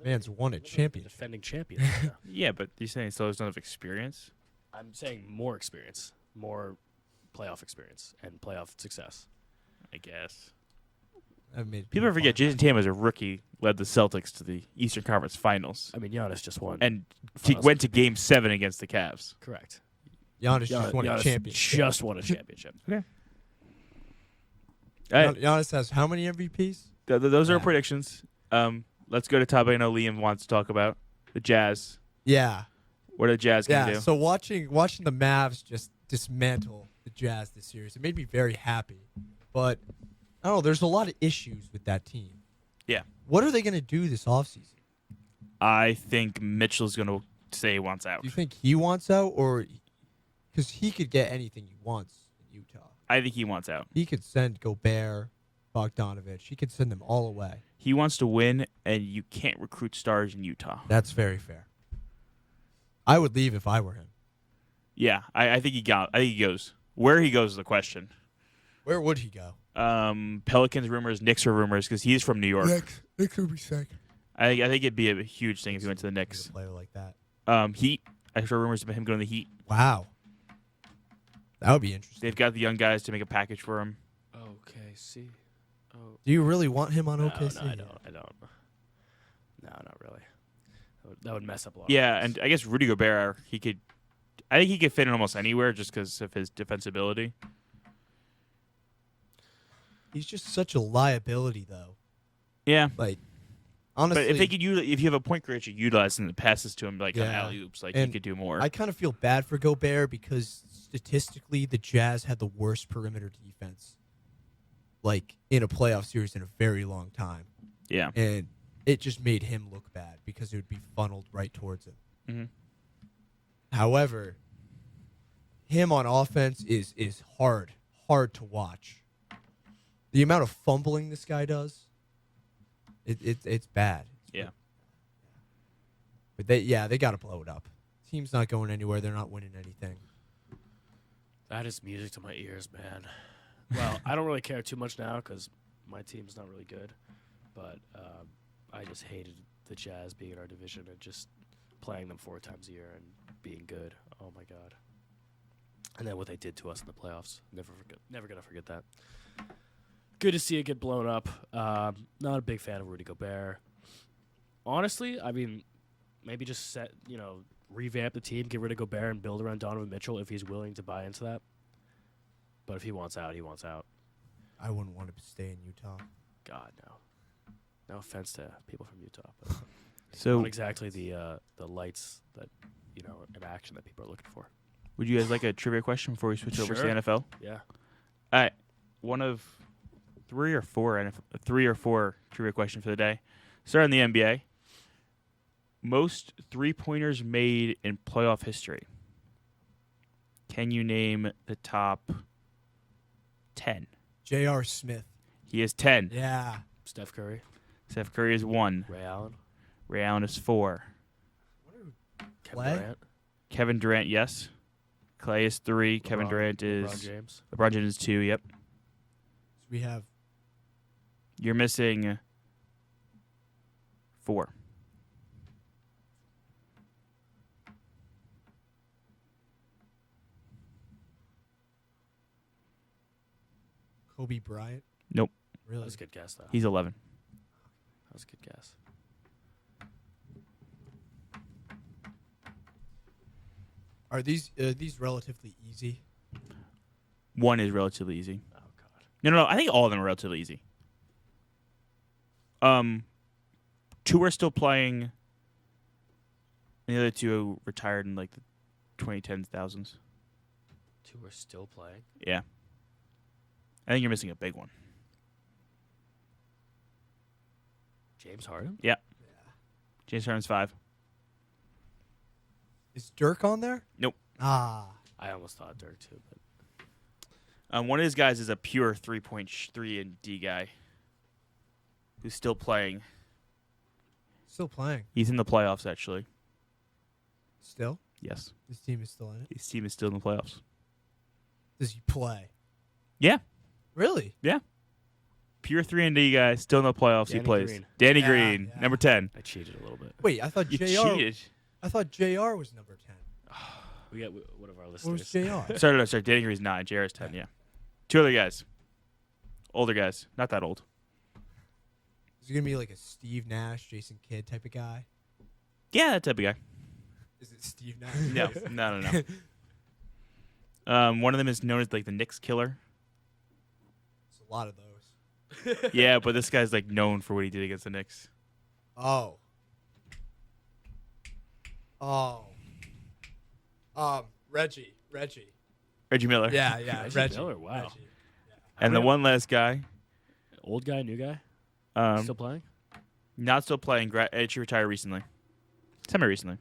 Man's won a championship.
Defending champion. Yeah.
Yeah, but you're saying Celtics don't have experience.
I'm saying more experience. more playoff experience and playoff success.
I guess.
I mean,
People forget Jason Tatum as a rookie led the Celtics to the Eastern Conference Finals
I mean, Giannis just won.
and
Finals.
went to Game 7 against the Cavs.
Correct.
Giannis just won a
Giannis
championship.
Just won a championship.
Okay. All right.
Giannis has how many MVPs?
Those are our
Yeah.
predictions. Let's go to topic I know Liam wants to talk about. The Jazz.
Yeah,
What are the Jazz going to
yeah.
do?
So watching the Mavs just dismantle the Jazz this series, it made me very happy. But I don't know. There's a lot of issues with that team.
Yeah.
What are they going to do this offseason?
I think Mitchell's going to say he wants out.
Do you think he wants out, or because he could get anything he wants in Utah?
I think he wants out.
He could send Gobert, Bogdanovich. He could send them all away.
He wants to win, and you can't recruit stars in Utah.
That's very fair. I would leave if I were him.
Yeah, I think he goes. Where he goes is the question.
Where would he go?
Pelicans rumors, Knicks are rumors because he's from New York.
Knicks would be sick.
I think it'd be a huge thing if he went to the
A
Knicks.
player like that.
Heat. I heard rumors about him going to the Heat.
Wow. That would be interesting.
They've got the young guys to make a package for him.
OKC. Oh.
Do you really want him on
No,
OKC?
no, I don't. No, not really. That would mess up a lot.
Yeah,
of things.
and I guess Rudy Gobert, I think he could fit in almost anywhere just because of his defensibility.
He's just such a liability, though.
Yeah,
Like, honestly,
but if you have a point guard you utilize and the passes to him like on
Yeah.
alley oops, like he
And
could do more.
I kind of feel bad for Gobert because statistically, the Jazz had the worst perimeter defense, like in a playoff series in a very long time,
yeah,
and it just made him look bad because it would be funneled right towards him.
hmm
However, him on offense is hard to watch. The amount of fumbling this guy does, it's bad.
Yeah.
But they got to blow it up. Team's not going anywhere. They're not winning anything.
That is music to my ears, man. Well, I don't really care too much now because my team's not really good. But I just hated the Jazz being in our division and just playing them 4 times a year and being good. Oh my god! And then what they did to us in the playoffs. Never gonna forget that. Good to see it get blown up. Not a big fan of Rudy Gobert. Honestly, I mean, maybe just revamp the team, get rid of Gobert, and build around Donovan Mitchell if he's willing to buy into that. But if he wants out, he wants out.
I wouldn't want to stay in Utah.
God, no. No offense to people from Utah, but
So
not exactly the lights that in action that people are looking for.
would you guys like a trivia question before we switch over to
Sure.
the NFL?
Yeah.
All right, one of 3 or 4 trivia questions for the day. Start in the NBA. Most 3-pointers made in playoff history. Can you name the top 10?
J.R. Smith.
He is 10.
Yeah.
Steph Curry,
Steph Curry is 1.
Ray Allen,
Ray Allen is 4.
Kevin
Clay?
Durant,
Kevin Durant, yes. Clay is 3. Kevin
LeBron-
Durant
LeBron
is
James.
LeBron James is 2. Yep.
So we have
You're missing 4.
Kobe Bryant.
Nope.
That
Really?
was a good guess, though.
He's 11.
That was a good guess.
Are these relatively easy?
1 is relatively easy.
Oh God.
No. I think all of them are relatively easy. 2 are still playing. And the other 2 retired in like the 2010s, thousands.
2 are still playing.
Yeah. I think you're missing a big one.
James Harden.
James Harden's 5.
Is Dirk on there?
Nope.
Ah.
I almost thought Dirk too, but
One of his guys is a pure 3-point 3 and D guy who's still playing.
Still playing.
He's in the playoffs, actually.
Still?
Yes.
This team is still in it.
His team is still in the playoffs.
Does he play?
Yeah.
Really?
Pure 3 and D guy, still in the playoffs.
Danny
he plays.
Green.
Danny
Yeah,
Green,
yeah.
number 10.
I cheated a little bit.
Wait, I thought
You
JR
cheated.
I thought JR was number 10.
We got one of our
What
listeners.
was JR?
Sorry. Danny Green's 9. JR's 10. Yeah. 2 other guys. Older guys. Not that old.
Is he gonna be like a Steve Nash, Jason Kidd type of guy?
Yeah, that type of guy.
Is it Steve Nash?
No. One of them is known as like the Knicks killer.
There's a lot of those.
Yeah, but this guy's like known for what he did against the Knicks.
Oh. Reggie.
Reggie Miller.
Yeah,
Reggie Miller, wow.
Reggie.
And the one last guy,
Old guy, new guy, still playing?
not still playing. Actually retired recently. Semi-recently.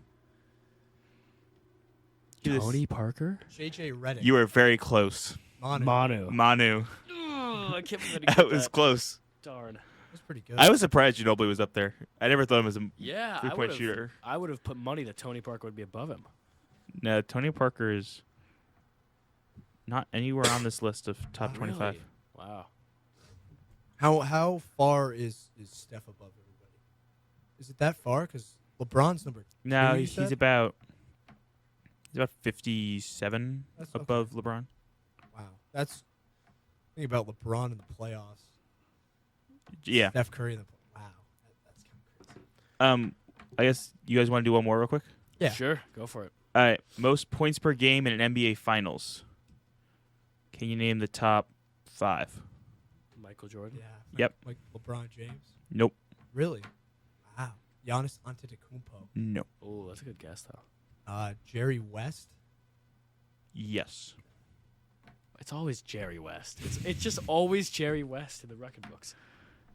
Tony Parker?
JJ Redick.
You were very close.
Manu.
Manu.
I can't believe
That was close.
Darn.
That's pretty good.
I was surprised Ginobili was up there. I never thought him as a
Yeah,
three-point shooter.
I would have put money that Tony Parker would be above him.
No, Tony Parker is not anywhere on this list of top 25.
Really? Wow.
How far is Steph above everybody? Is it that far? Because LeBron's number 2.
No,
you
he's
said?
about 57
That's okay.
above LeBron.
Wow. That's think about LeBron in the playoffs.
Yeah.
Steph Curry in the wow. That's kind of crazy.
I guess you guys want to do one more real quick?
Yeah.
Sure, go for it.
All right. Most points per game in an NBA Finals. Can you name the top 5?
Michael Jordan.
Yeah.
Yep.
Like LeBron James.
Nope.
Really? Wow. Giannis Antetokounmpo.
No.
Oh, that's a good guess though.
Jerry West.
Yes.
It's always Jerry West. It's just always Jerry West in the record books.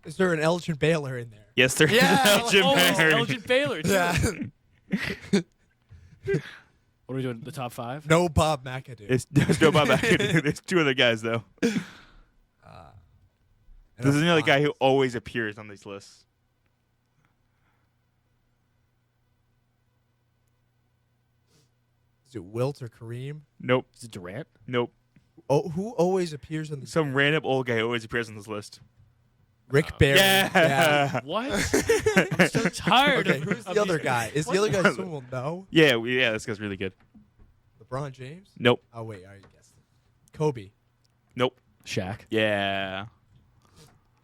Is there an Elgin Baylor in there?
Yes, there is.
Yeah,
Elgin
Always
Baylor.
Elgin Baylor. Too.
Yeah.
What are we doing? The top 5?
No Bob McAdoo.
There's no Bob McAdoo. There's 2 other guys though. There's another guy who always appears on these lists.
Is it Wilt or Kareem?
Nope.
Is it Durant?
Nope.
Oh, who always appears on the
Some random old guy who always appears on this list.
Rick Barry.
Yeah.
What? I'm so tired.
Okay,
of
who's
of
the other
these-
guy? Is the other guy someone we'll know?
Yeah, this guy's really good.
LeBron James?
Nope.
Oh wait, I already guessed it. Kobe.
Nope.
Shaq.
Yeah.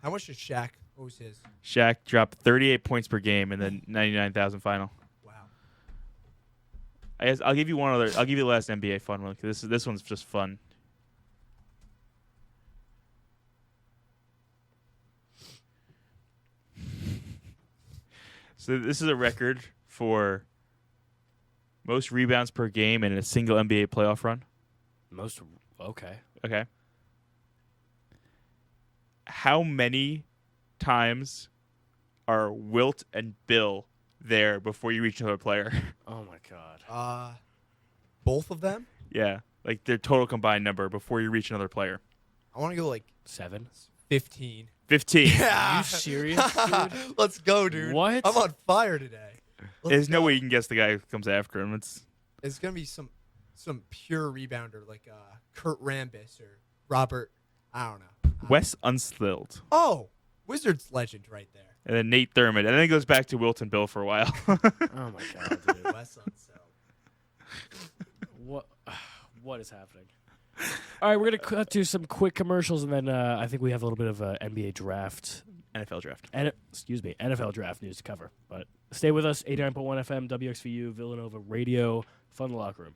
How much did Shaq? What was his?
Shaq dropped 38 points per game in the 99,000 final.
Wow.
I guess I'll give you one other. I'll give you the last NBA fun one because this one's just fun. So this is a record for most rebounds per game in a single NBA playoff run.
Most. Okay.
Okay. How many times are Wilt and Bill there before you reach another player?
Oh my God.
Both of them?
Yeah, like their total combined number before you reach another player.
I want to go like
7.
15.
15.
Are you serious, dude?
Let's go, dude.
What?
I'm on fire today. Let's
There's no
go.
way you can guess the guy who comes after him.
It's gonna be some pure rebounder like Kurt Rambis or Robert. I don't know.
Wes Unseld.
Oh, Wizards legend right there.
And then Nate Thurmond. And then it goes back to Wilt and Bill for a while.
Oh my God, dude.
Wes Unseld.
What is happening? All right, we're gonna cut to some quick commercials, and then I think we have a little bit of NBA draft,
NFL draft.
NFL draft news to cover. But stay with us. 89.1 FM, WXVU, Villanova Radio, Fun in the Locker Room.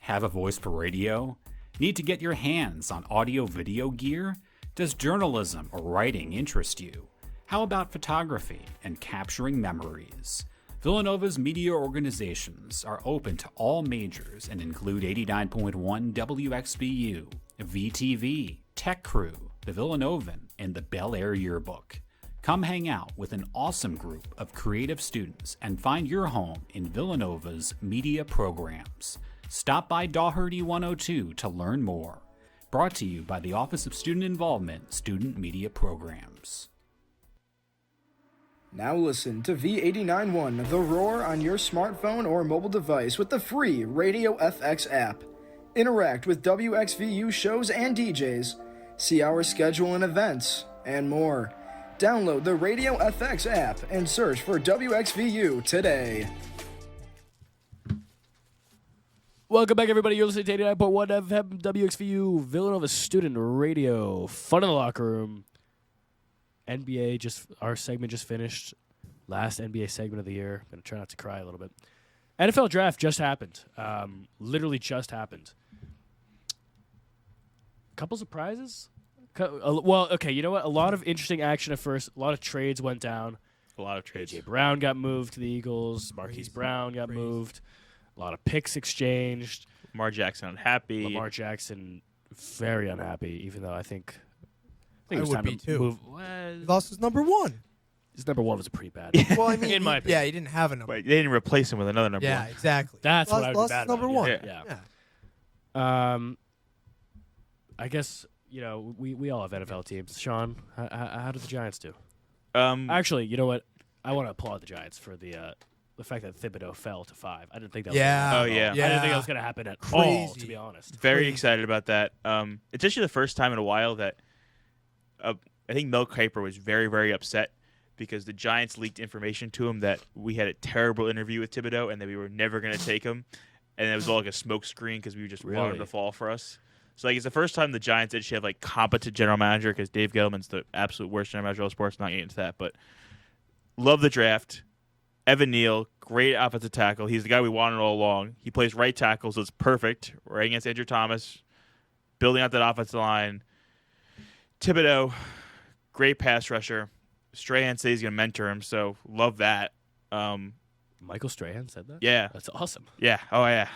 Have a voice for radio? Need to get your hands on audio-video gear? Does journalism or writing interest you? How about photography and capturing memories? Villanova's media organizations are open to all majors and include 89.1 WXVU, VTV, Tech Crew, the Villanovan, and the Bel Air Yearbook. Come hang out with an awesome group of creative students and find your home in Villanova's media programs. Stop by Daugherty 102 to learn more. Brought to you by the Office of Student Involvement, Student Media Programs.
Now listen to V89.1 The Roar on your smartphone or mobile device with the free Radio FX app. Interact with WXVU shows and DJs. See our schedule and events, and more. Download the Radio FX app and search for WXVU today.
Welcome back, everybody. You're listening to 89.1 FM WXVU Villanova Student Radio. Fun in the locker room. NBA, our segment just finished. Last NBA segment of the year. I'm going to try not to cry a little bit. NFL draft just happened. Literally just happened. Couple surprises? Well, okay, you know what? A lot of interesting action at first. A lot of trades went down.
A lot of trades.
A.J. Brown got moved to the Eagles. Marquise Brown got moved. A lot of picks exchanged.
Lamar Jackson unhappy.
Lamar Jackson very unhappy, even though I think
I
it was
would
time
be
to
too.
move.
He lost his number one.
His number one was pretty bad.
Well, I mean,
In my opinion.
he didn't have a number.
Wait, they didn't replace him with another number
Yeah,
one.
exactly.
That's
lost,
what I would be
lost
bad
his number
about.
one.
Yeah. I guess we all have NFL teams. Sean, how did the Giants do? Actually, you know what? I want to applaud the Giants for the fact that Thibodeau fell to 5. I didn't think that was
Yeah.
gonna
Oh, yeah.
I didn't think that was going to happen at all,
Crazy.
to be honest.
Very
Crazy.
excited about that. It's actually the first time in a while that I think Mel Kiper was very, very upset because the Giants leaked information to him that we had a terrible interview with Thibodeau and that we were never going to take him. And it was all like a smoke screen because we just wanted him
Really?
to fall for us. So it's the first time the Giants actually have competent general manager because Dave Gettleman's the absolute worst general manager of sports. Not getting into that, but love the draft. Evan Neal, great offensive tackle. He's the guy we wanted all along. He plays right tackle, so it's perfect. Right against Andrew Thomas, building out that offensive line. Thibodeau, great pass rusher. Strahan says he's going to mentor him, so love that.
Michael Strahan said that?
Yeah.
That's awesome.
Yeah. Oh, yeah.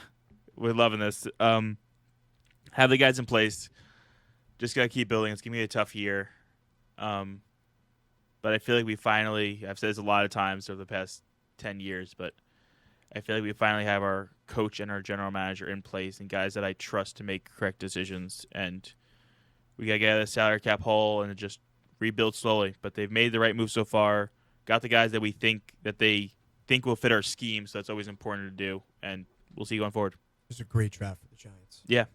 We're loving this. Have the guys in place. Just got to keep building. It's going to be a tough year. But I feel like we finally, I've said this a lot of times over the past 10 years, but I feel like we finally have our coach and our general manager in place and guys that I trust to make correct decisions. And we got to get out of the salary cap hole and just rebuild slowly. But they've made the right move so far. Got the guys that we think will fit our scheme, so that's always important to do. And we'll see going forward.
It was a great draft for the Giants.
Yeah.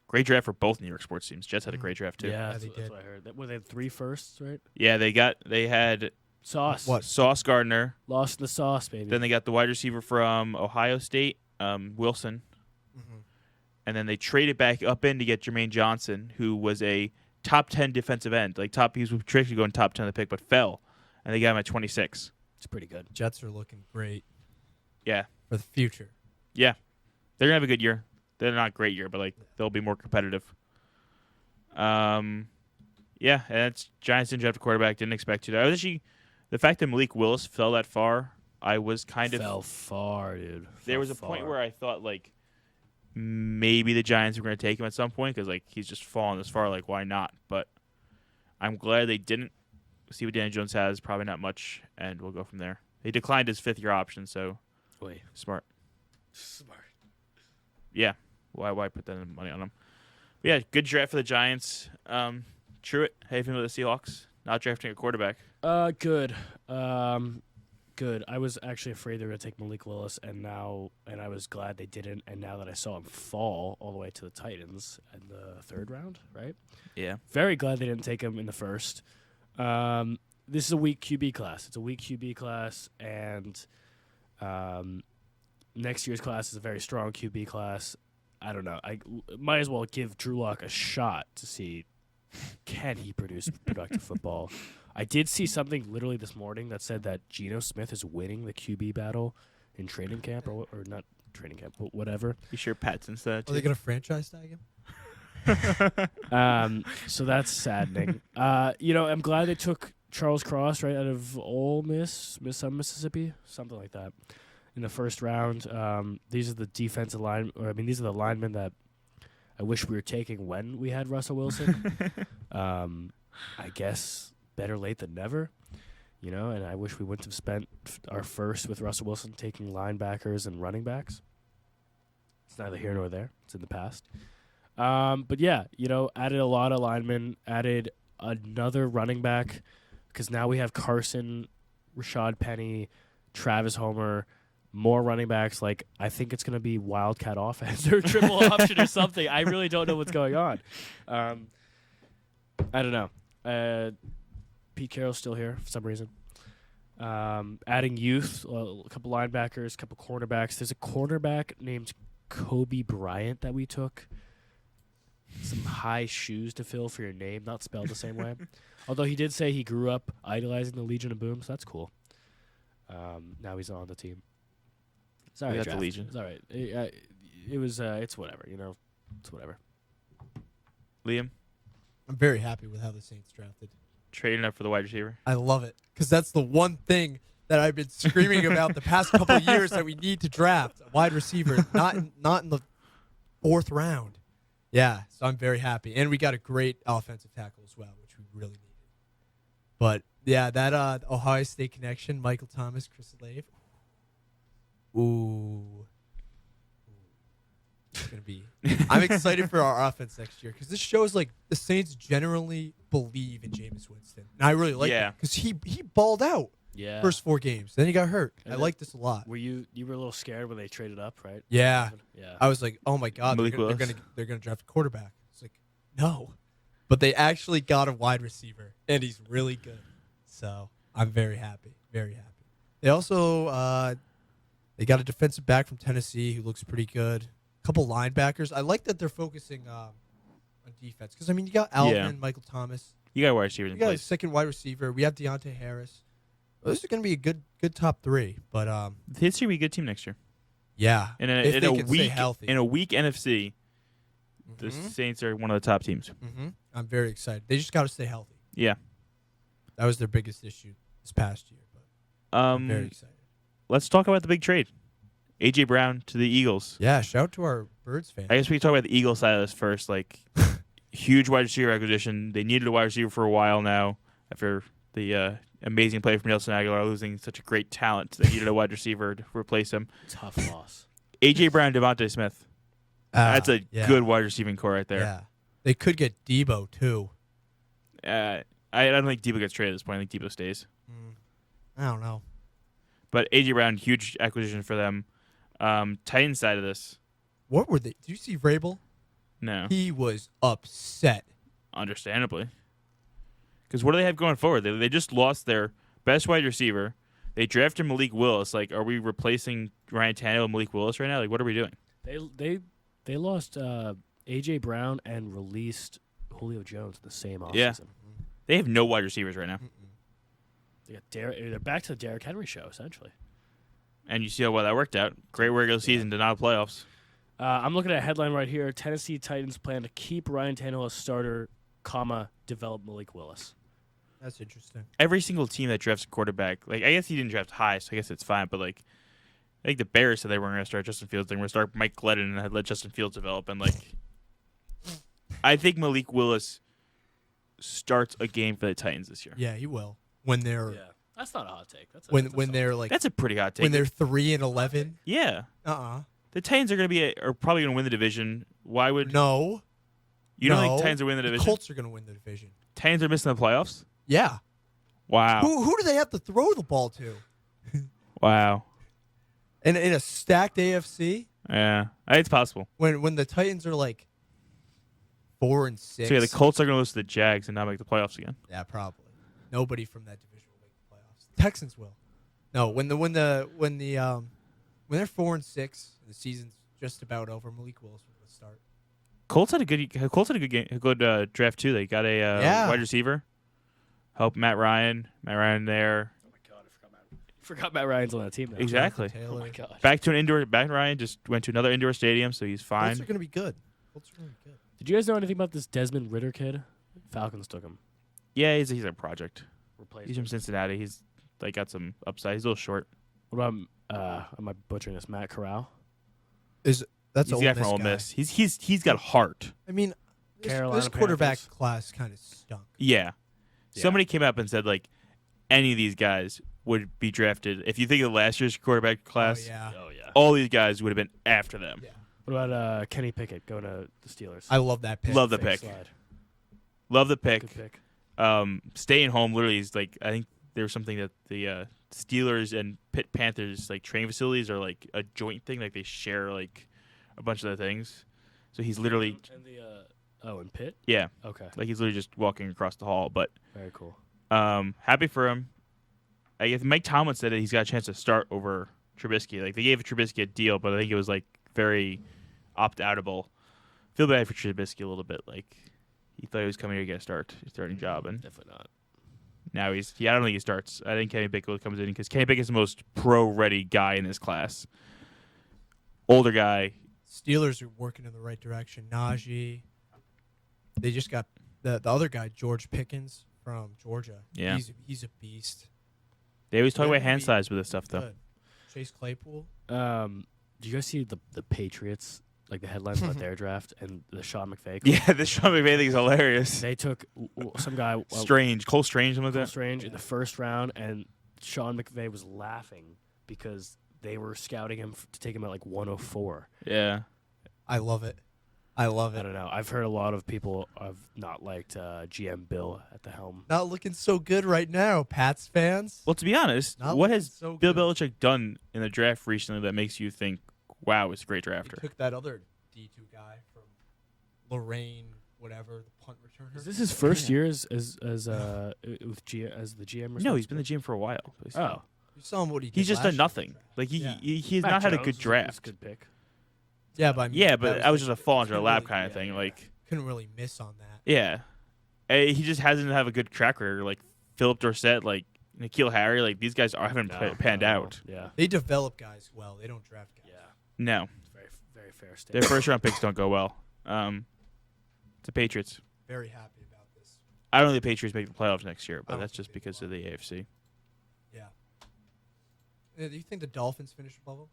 Great draft for both New York sports teams. Jets had a great draft too.
Yeah,
they
that's
did.
what I heard. Were they 3 firsts, right?
Yeah, they had
Sauce.
What?
Sauce Gardner.
Lost in the sauce, baby.
Then they got the wide receiver from Ohio State, Wilson.
Mm-hmm.
And then they traded back up in to get Jermaine Johnson, who was a top 10 defensive end. He was traditionally going top 10 of the pick, but fell. And they got him at 26.
It's pretty good.
Jets are looking great
Yeah.
for the future.
Yeah. They're going to have a good year. They're not a great year, but they'll be more competitive. Yeah, and it's Giants didn't draft a quarterback. Didn't expect to. I was actually the fact that Malik Willis fell that far. I was kind of
fell far, dude.
there
Fell
was a point
far.
where I thought maybe the Giants were going to take him at some point because he's just fallen this far. Why not? But I'm glad they didn't. See what Danny Jones has. Probably not much, and we'll go from there. He declined his 5th-year option, so
Wait.
smart.
Smart.
Yeah. Why put that money on him? But yeah, good draft for the Giants. Truitt, how you feeling with the Seahawks? Not drafting a quarterback.
Good. Good. I was actually afraid they were going to take Malik Willis, and I was glad they didn't. And now that I saw him fall all the way to the Titans in the 3rd round, right?
Yeah.
Very glad they didn't take him in the 1st. This is a weak QB class. It's a weak QB class, and next year's class is a very strong QB class. I don't know. I might as well give Drew Lock a shot to see can he produce productive football. I did see something literally this morning that said that Geno Smith is winning the QB battle in training camp or not training camp, but whatever.
You sure Patson's that?
Are they going to franchise tag him?
So that's saddening. I'm glad they took Charles Cross right out of Ole Miss, Mississippi, something like that, in the 1st round. These are the defensive line, these are the linemen that I wish we were taking when we had Russell Wilson. I guess better late than never, and I wish we wouldn't have spent our 1st with Russell Wilson taking linebackers and running backs. It's neither here nor there. It's in the past. But yeah, added a lot of linemen, added another running back because now we have Carson, Rashad Penny, Travis Homer, more running backs. I think it's going to be Wildcat offense or triple option or something. I really don't know what's going on. I don't know. Pete Carroll's still here for some reason. Adding youth, a couple linebackers, a couple cornerbacks. There's a cornerback named Kobe Bryant that we took. Some high shoes to fill for your name, not spelled the same way. Although he did say he grew up idolizing the Legion of Boom, so that's cool. Now he's on the team. Sorry,
We got the
draft.
Legion.
It's all right. It was. It's whatever. It's whatever.
Liam,
I'm very happy with how the Saints drafted.
trading up for the wide receiver.
I love it because that's the one thing that I've been screaming about the past couple of years that we need to draft a wide receiver, not in the 4th round. Yeah, so I'm very happy, and we got a great offensive tackle as well, which we really needed. But yeah, that Ohio State connection, Michael Thomas, Chris Olave. Ooh. It's gonna be. I'm excited for our offense next year because this shows like the Saints generally believe in Jameis Winston, and I really like
Yeah.
that because he balled out
Yeah.
first 4 games, then he got hurt.
And
I
then-
like this a lot.
Were you were a little scared when they traded up, right?
Yeah,
Yeah.
I was like, oh my god,
Malik Willis.
they're gonna draft a quarterback. It's like, no, but they actually got a wide receiver, and he's really good. So I'm very happy, very happy. They also they got a defensive back from Tennessee who looks pretty good. A couple linebackers. I like that they're focusing on defense because I mean you got Alvin,
Yeah.
Michael Thomas.
You got wide receivers
We
in
got a
place.
second wide receiver. We have Deontay Harris. Well, this is going to be a good top 3. But
This should be a good team next year.
yeah,
In
if
a
they can stay
weak
healthy.
in a weak NFC, the
Mhm.
Saints are one of the top teams.
I'm very excited. They just got to stay healthy.
Yeah.
That was their biggest issue this past year. But I'm very excited.
Let's talk about the big trade. AJ Brown to the Eagles.
Yeah, shout out to our Birds fans.
I guess we can talk about the Eagles side of this first. Like, huge wide receiver acquisition. They needed a wide receiver for a while now after the amazing play from Nelson Aguilar losing such a great talent. They needed a wide receiver to replace him.
Tough loss.
AJ Brown, Devontae Smith. That's a
yeah,
good wide receiving core right there.
Yeah, they could get Debo too.
I don't think Debo gets traded at this point. I think Debo stays.
I don't know.
But AJ Brown, huge acquisition for them. Titans side of this,
What were they? Did you see Vrabel?
no,
He was upset.
understandably. Because what do they have going forward? They just lost their best wide receiver. They drafted Malik Willis. Like, are we replacing Ryan Tannehill with Malik Willis right now? Like, what are we doing?
They lost AJ Brown and released Julio Jones in the same offseason.
Yeah. They have no wide receivers right now.
They got they're back to the Derrick Henry show essentially.
And you see how well that worked out. Great regular season, did not playoffs.
I'm looking at a headline right here. Tennessee Titans plan to keep Ryan Tannehill as starter, develop Malik Willis.
That's interesting.
Every single team that drafts a quarterback, like, I guess he didn't draft high, so I guess it's fine. But, like, I think the Bears said they weren't going to start Justin Fields. They were going to start Mike Glennon and let Justin Fields develop. And, like, I think Malik Willis starts a game for the Titans this year.
Yeah, he will. When they're
That's not a hot take. That's
when they're like
That's a pretty hot take.
when they're 3-11.
Yeah.
Uh-uh.
The Titans are going to are probably going to win the division. Why would
No.
you don't think
No.
Titans will win the division?
Colts are going to win the division.
Titans are missing the playoffs?
Yeah.
Wow.
Who do they have to throw the ball to?
Wow.
In a stacked AFC,
Yeah. I think it's possible.
when the Titans are like 4-6.
So, yeah, the Colts are going to lose to the Jags and not make the playoffs again.
Yeah, probably. Nobody from that division will make the playoffs. Texans will. No, when they're 4-6 and the season's just about over, Malik Willis will start.
Colts had a good game, a good draft too. They got a wide receiver, help Matt Ryan there.
Oh my god, I forgot Matt Ryan's on that team now.
Exactly.
Jonathan Taylor.
Oh my god.
Back to an indoor. Back Ryan just went to another indoor stadium, so he's fine.
Colts are going to be good. Colts are going to be good.
Did you guys know anything about this Desmond Ritter kid? Falcons took him.
Yeah, he's a project.
Replaced
He's from
him.
Cincinnati. He's like got some upside. He's a little short.
What about am I butchering this? Matt Corral?
That's
He's the
Ole
guy
Miss
from Ole
guy.
Miss. He's got heart.
I mean,
Carolina
this quarterback
Panthers.
class kind of stunk.
Yeah.
Yeah.
Somebody came up and said like any of these guys would be drafted. If you think of last year's quarterback class,
Oh, yeah.
Oh yeah.
all these guys would have been after them.
Yeah.
What about Kenny Pickett going to the Steelers?
I love that pick.
Love the
Fake
pick.
slide.
Love the pick.
Good pick.
Staying home literally is like I think there was something that the Steelers and Pitt Panthers like training facilities are like a joint thing. Like they share like a bunch of the things. So he's literally
And the in Pitt.
yeah,
Okay.
like he's literally just walking across the hall. But
Very cool.
Happy for him. I guess Mike Tomlin said that he's got a chance to start over Trubisky. Like they gave Trubisky a deal, but I think it was like very opt-outable. Feel bad for Trubisky a little bit. Like he thought he was coming here to get a starting job, and
Definitely not.
now I don't think he starts. I think Kenny Pickett comes in because Kenny Pickett is the most pro-ready guy in this class. Older guy.
Steelers are working in the right direction. Najee. They just got the other guy, George Pickens from Georgia.
Yeah.
He's a beast.
They always talk
Yeah,
about hand
maybe
size with this stuff, though.
Good. Chase Claypool.
Do you guys see the Patriots, like the headlines about their draft and the Sean McVay?
Yeah, this Sean McVay thing is hilarious.
They took some guy,
Strange. Cole Strange, something like
Cole
that.
Strange, in the first round, and Sean McVay was laughing because they were scouting him to take him at like 104.
Yeah.
I love it. I love
I
it.
don't know. I've heard a lot of people have not liked GM Bill at the helm.
Not looking so good right now, Pats fans.
Well, to be honest,
Not
what
looking
has
so
Bill
good.
Belichick done in the draft recently that makes you think, wow, it's a great
He
drafter?
took that other D2 guy from Lorraine, whatever, the punt returner.
Is this his first year as with as the GM?
No, he's been the GM for a while.
Oh,
You saw him what he did
He's just
last
done
year.
nothing. Like
Yeah.
he has
Mac
not had a
Jones
good
was a
draft.
good pick.
Yeah, but I mean,
Yeah, but
that
I was just a fall into the
couldn't
lap
really-
kind of
yeah,
thing.
yeah.
Like,
couldn't really miss on that.
yeah, he just hasn't have a good track record. Like Philip Dorsett, like N'Keal Harry, like these guys haven't panned out.
Yeah,
They develop guys well. They don't draft guys.
yeah.
No,
It's very fair
their
statement.
first round picks don't go well. It's the Patriots.
Very happy about this.
I don't think the Patriots make the playoffs next year,
I
but
don't
that's
think
just
they
because
will.
of the AFC.
Yeah. Do you think the Dolphins finish above them?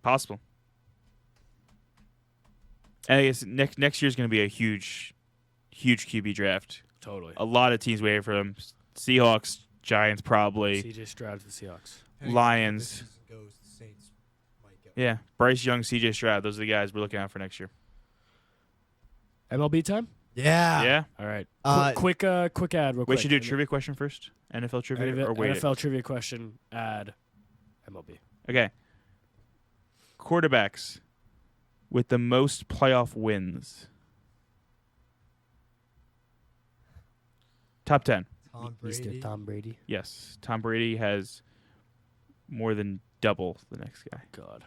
Possible. And I guess next year's going to be a huge QB draft.
Totally.
A lot of teams waiting for them. Seahawks, Giants, probably.
CJ Stroud to the Seahawks.
Depending on how
Lions.
this season goes, the Saints might get
Yeah, Bryce Young, CJ Stroud. Those are the guys we're looking at for next year.
MLB time.
Yeah.
Yeah.
All right.
Quick
Quick ad. Real
We
quick.
should do a trivia question first. NFL trivia or wait.
NFL trivia question. Ad. MLB.
Okay. Quarterbacks with the most playoff wins. Top 10.
Tom
Mr.
Brady.
Tom Brady.
Yes. Tom Brady has more than double the next guy.
God.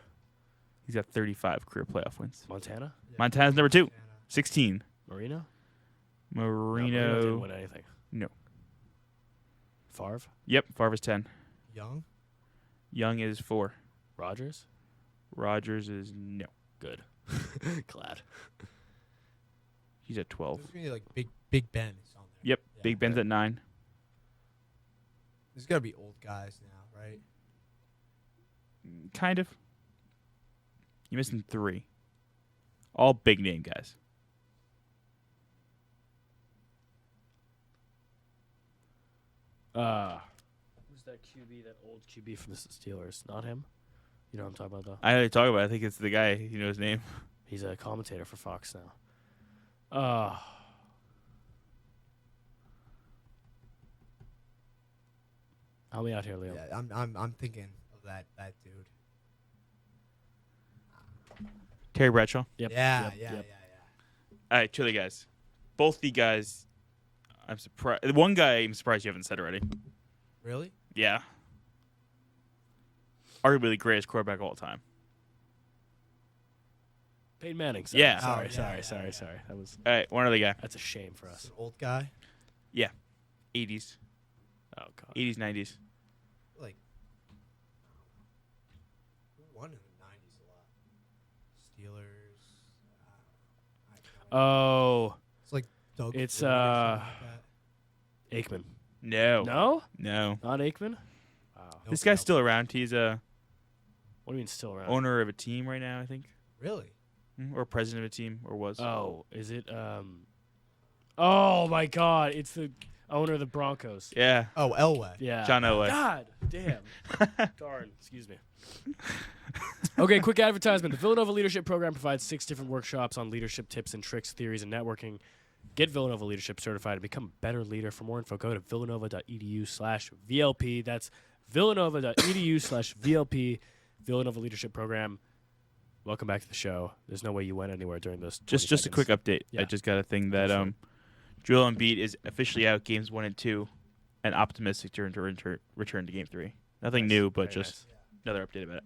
He's got 35 career playoff wins.
Montana.
Yeah,
Montana's number 2.
Montana.
16.
Marino. No, Marino
Marino.
didn't win anything.
No.
Favre.
Yep. Favre's 10.
Young.
Young is 4.
Rogers.
Rogers is no.
Good. Glad.
He's at 12.
There's gonna be like Big Ben is on there.
Yep.
Yeah.
Big Ben's at 9.
There's gotta be old guys now, right?
Kind of. You're missing 3. All big name guys.
Who's that QB? That old QB from the Steelers? Not him. You know what I'm talking about, though.
I already talk about it. I think it's the guy. You know his name.
He's a commentator for Fox now. Help me out here, Leo.
Yeah, I'm thinking of that dude.
Terry Bradshaw.
Yep.
Yeah.
yep.
All right, 2 other guys. Both the guys, I'm surprised. One guy, I'm surprised you haven't said already.
Really?
Yeah. Arguably the greatest quarterback of all time.
Peyton Manning. Sorry.
Yeah.
Sorry.
Oh, yeah,
sorry.
yeah.
Sorry. That was.
All right, one other guy.
That's a shame for
It's
us.
an old guy.
80s.
Oh God.
80s, 90s.
Like who won in the '90s a lot? Steelers. I don't know.
Oh,
It's like Doug.
it's,
Flutie or something like that.
Aikman.
No.
No,
No.
not Aikman. Wow.
Nope,
This guy's
nope.
still around. He's a
What do you mean still around?
owner of a team right now, I think.
Really?
Or president of a team, or was.
Oh, is it? Oh my God! It's the owner of the Broncos.
Yeah.
Oh, Elway.
Yeah.
John Elway.
God damn. Darn. Excuse me. Okay, quick advertisement. The Villanova Leadership Program provides 6 different workshops on leadership tips and tricks, theories, and networking. Get Villanova Leadership certified and become a better leader. For more info, go to villanova.edu/VLP. That's villanova.edu/VLP. Villanova Leadership Program. Welcome back to the show. There's no way you went anywhere during those. 20
Just a
seconds.
quick update.
Yeah.
I just got a thing that
Go for it.
Joel Embiid is officially out games 1 and 2 and optimistic to return to Game 3. Nothing
Nice.
new, but
Very
just
nice.
another update about it.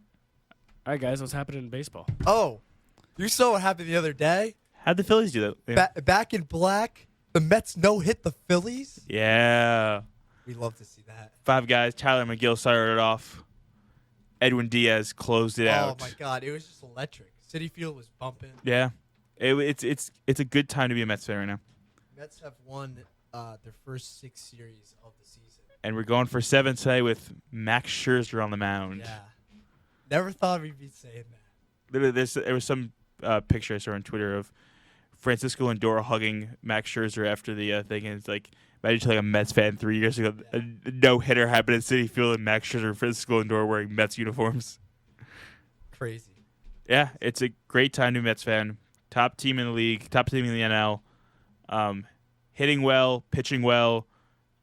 All right, guys, what's happening in baseball?
Oh, you saw what happened the other day?
How'd the Phillies do that? Yeah.
Back in black, the Mets no-hit the Phillies.
Yeah.
We love to see that.
5 guys. Tyler McGill started it off. Edwin Diaz closed it out.
Oh my God, it was just electric. City Field was bumping.
Yeah. It's a good time to be a Mets fan right now.
Mets have won their first 6 series of the season.
And we're going for 7 today with Max Scherzer on the mound.
Yeah, never thought we'd be saying that.
Literally, there was some picture I saw on Twitter of Francisco Lindor hugging Max Scherzer after the thing, and it's like, imagine like a Mets fan 3 years ago, a no-hitter happened at Citi Field, and Max Scherzer and Francisco Lindor wearing Mets uniforms.
Crazy.
Yeah, it's a great time to be a Mets fan. Top team in the league, top team in the NL. Hitting well, pitching well.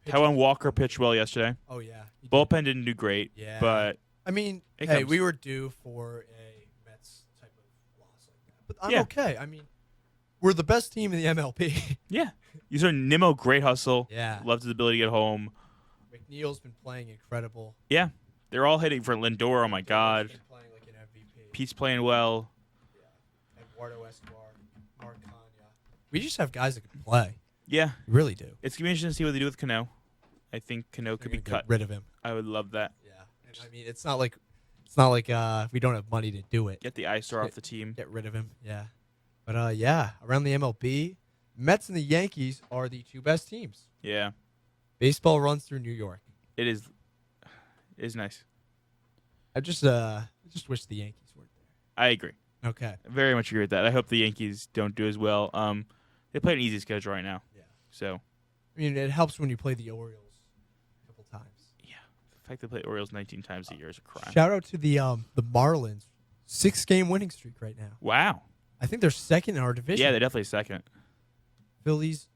Taiwan Walker pitched well yesterday.
Oh yeah. He did.
Bullpen didn't do great,
Yeah.
but
I mean,
It
hey,
comes.
we were due for a Mets type of loss like that, but I'm
Yeah.
okay. I mean, we're the best team in the MLB.
yeah. You saw Nimmo, great hustle.
Yeah.
Loved his ability to get home.
McNeil's been playing incredible.
Yeah. They're all hitting for Lindor. Oh, my God.
Been playing like an MVP.
Pete's playing well.
Eduardo Escobar, Mark Kanya. We just have guys that can play.
Yeah.
We really do.
It's going to be interesting to see what they do with Cano. I think Cano could be
They're gonna
cut.
get rid of him.
I would love that.
Yeah. And I mean, it's not like we don't have money to do it.
Get the eyesore off the team.
Get rid of him. Yeah. But yeah, around the MLB, Mets and the Yankees are the 2 best teams.
Yeah.
Baseball runs through New York.
It is nice.
I just wish the Yankees weren't
I agree.
there. Okay.
I very much agree with that. I hope the Yankees don't do as well. They play an easy schedule right now.
Yeah.
So,
I mean, it helps when you play the Orioles a couple times.
the fact they play Orioles 19 times a year is a crime.
Shout out to the Marlins, 6-game winning streak right now.
Wow.
I think they're second in our division.
Yeah, they're definitely second.
Phillies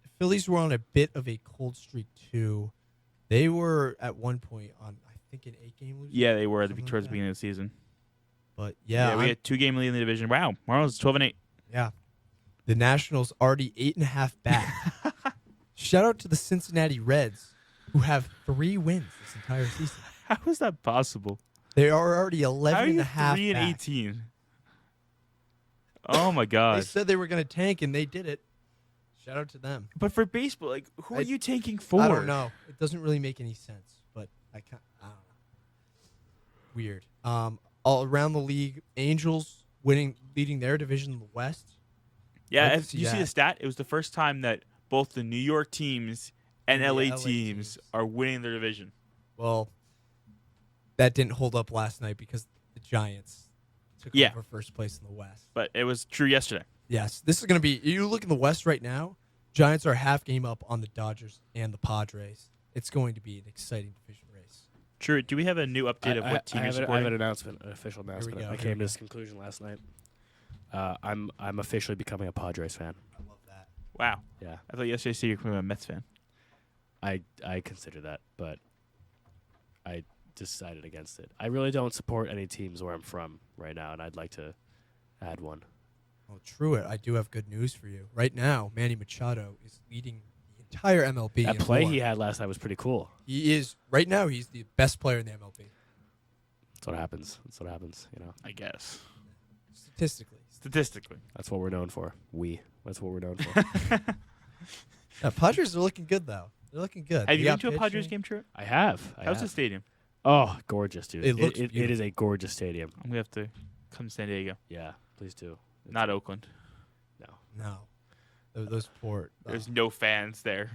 were on a bit of a cold streak too. They were at one point on, I think, an 8-game losing.
Yeah, they were at
Something like
towards
that.
the beginning of the season.
But
Yeah, we
I'm-
had 2-game lead in the division. Wow. Marlins 12-8.
Yeah. The Nationals already 8.5 back. Shout out to the Cincinnati Reds, who have 3 wins this entire season.
How is that possible?
They are already
How
11
are
and
you
a half
3 and
back.
18? Oh my
They
God!
said they were going to tank, and they did it. Shout out to them.
But for baseball, like, who are
I-
you tanking for?
I don't know. It doesn't really make any sense, but I don't know. Weird. All around the league, Angels leading their division in the West.
Yeah,
Like to
if
see
you see
that.
the stat, it was the first time that both the New York teams and
And the
LA,
LA
teams
teams.
are winning their division.
Well, that didn't hold up last night because the Giants took
Yeah.
over first place in the West.
But it was true yesterday.
Yes, this is going to be. You look in the West right now. Giants are half game up on the Dodgers and the Padres. It's going to be an exciting division race.
True. Do we have a new update of what team
I
you're
have an
supporting?
announcement, an official announcement.
go,
I
here
came
we
to
go.
this conclusion last night. I'm officially becoming a Padres fan.
I love that.
Wow.
Yeah,
I thought yesterday you said you were becoming a Mets fan.
I consider that, but I decided against it. I really don't support any teams where I'm from right now, and I'd like to add one.
Well, Truett, I do have good news for you. Right now, Manny Machado is leading the entire MLB.
That
in
play
WAR.
he had last night was pretty cool.
He is right now. He's the best player in the MLB
That's what happens. That's what happens. You know,
I guess.
statistically.
Statistically.
that's what we're known for. That's what we're known for.
Yeah, Padres are looking good though. They're looking good.
Have
They
you been
got
to a Padres
pitching.
game, True?
I have. I
How's
have.
the stadium?
Oh, gorgeous, dude.
It looks
it is a gorgeous stadium.
I'm going to have to come to San Diego.
Yeah, please do. It's-
Not Oakland.
No.
No, those poor.
There's no fans there.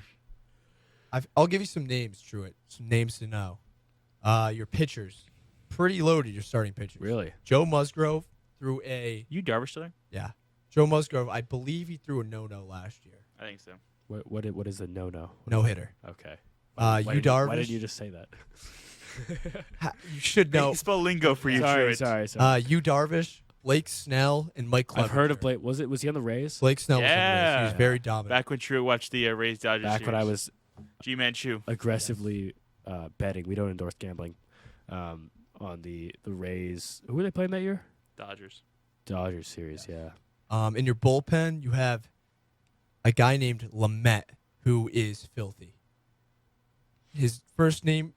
I'll give you some names, Truett. Some names to know. Your pitchers, pretty loaded. Your starting pitchers.
Really?
Joe Musgrove threw a
You Darvish still there?
yeah. Joe Musgrove, I believe he threw a no-no last year.
I think so.
What is the no-no?
No hitter.
Okay.
Why
Why
Darvish.
did you just say that?
You should know.
Spell lingo for you,
sorry,
Truett.
sorry.
You Darvish, Blake Snell, and Mike Clevenger.
I've heard of Blake. Was he on the Rays?
Blake Snell was on the Rays. He
Yeah.
was very dominant.
Back when Truett watched the Rays Dodgers
Back when I
series.
was
G-Man Chu.
aggressively betting. We don't endorse gambling. On the Rays. Who were they playing that year?
Dodgers.
Dodgers series. Yeah.
In your bullpen, you have a guy named Lamette who is filthy. His first name,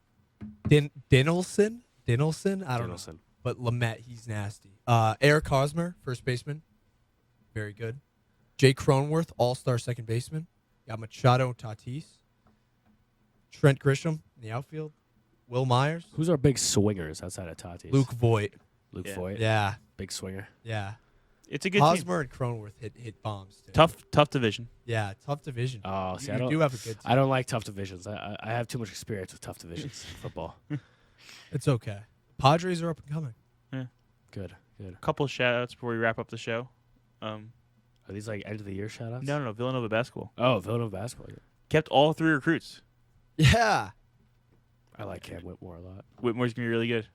Dinelson. I don't know.
Danielson.
But Lamet, he's nasty. Eric Hosmer, first baseman, very good. Jay Cronworth, all-star second baseman. Got Machado Tatis. Trent Grisham in the outfield. Will Myers.
Who's our big swingers outside of Tatis?
Luke Voigt.
Luke
Yeah.
Voigt.
Yeah,
Big swinger.
yeah.
It's a good team.
Hosmer and Cronworth hit bombs too.
Tough division.
Yeah, tough division.
Oh, see,
you
I don't.
do have a good team.
I don't like tough divisions. I have too much experience with tough divisions in football.
It's okay. Padres are up and coming.
Good, good.
Couple of shout outs before we wrap up the show.
Are these like end of the year shout outs?
No, Villanova basketball
Oh, Villanova basketball.
kept all 3 recruits.
Yeah.
I like Cam Whitmore a lot.
Whitmore's gonna be really good.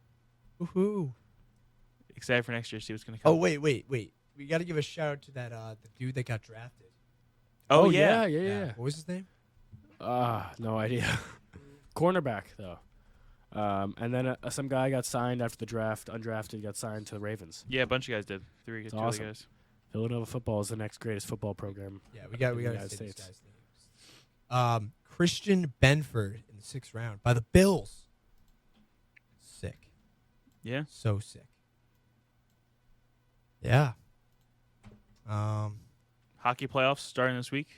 Woohoo.
Excited for next year. See what's gonna come.
Oh wait. We got to give a shout out to that the dude that got drafted.
Oh,
yeah.
What was his name?
No idea. Cornerback though. And then some guy got signed after the draft, undrafted, got signed to the Ravens.
Yeah, a bunch of guys did. 3
It's
two other
awesome.
guys.
Villanova football is the next greatest football program.
Yeah, we got
in the
to
United
say these
States.
guys' names. Christian Benford in the 6th round by the Bills. Sick.
Yeah.
So sick. Yeah.
Hockey playoffs starting this week.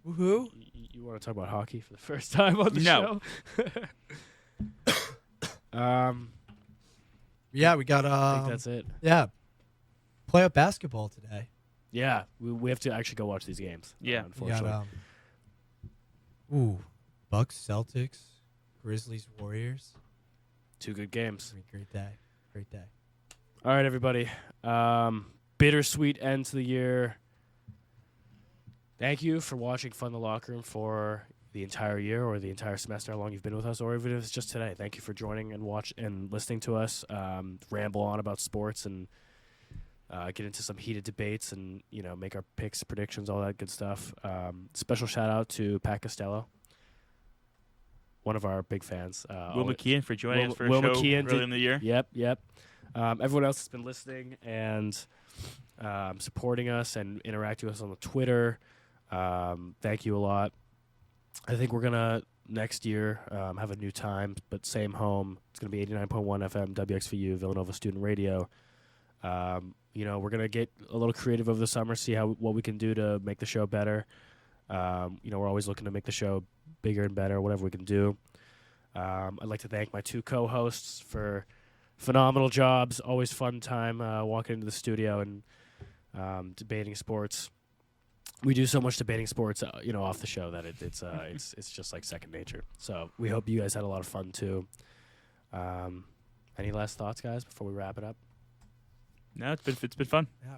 Woohoo.
You want to talk about hockey for the first time on the
No.
show?
Yeah, we got
I think that's it.
yeah. Playoff basketball today.
Yeah, we have to actually go watch these games.
Yeah.
We
unfortunately.
got Bucks, Celtics, Grizzlies, Warriors.
2 good games.
It's gonna be a great day. Great day.
All right, everybody. Bittersweet end to the year. Thank you for watching Fun in the Locker Room for the entire year or the entire semester, how long you've been with us, or even if it's just today. Thank you for joining and listening to us ramble on about sports and get into some heated debates and make our picks, predictions, all that good stuff. Special shout out to Pat Costello, one of our big fans.
Will McKeon for joining us for a
Will
show
McKeon
early in the year.
Yep. Everyone else has been listening and supporting us and interacting with us on the Twitter. Thank you a lot. I think we're going to, next year, have a new time, but same home. It's going to be 89.1 FM, WXVU, Villanova Student Radio. We're going to get a little creative over the summer, see what we can do to make the show better. We're always looking to make the show bigger and better, whatever we can do. I'd like to thank my 2 co-hosts for phenomenal jobs. Always fun time walking into the studio and debating sports. We do so much debating sports, off the show that it's just like second nature. So we hope you guys had a lot of fun too. Any last thoughts, guys, before we wrap it up?
No, it's been fun.
Yeah.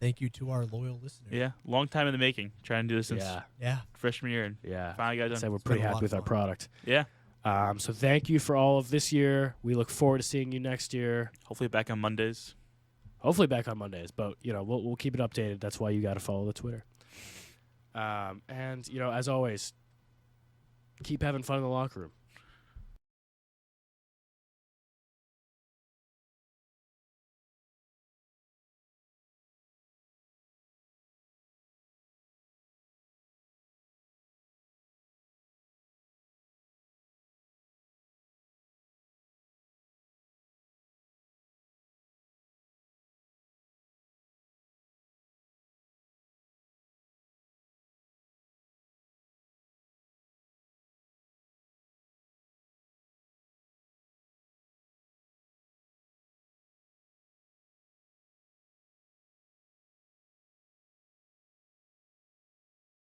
Thank you to our loyal listeners.
Yeah, long time in the making. Trying to do this since
Yeah.
freshman year, and
Yeah.
finally got it
So
done.
we're
been
pretty
a lot
happy
of
with our
fun.
product.
Yeah,
So thank you for all of this year. We look forward to seeing you next year.
hopefully back on Mondays.
Hopefully back on Mondays, but we'll keep it updated. That's why you got to follow the Twitter. And as always, keep having fun in the locker room.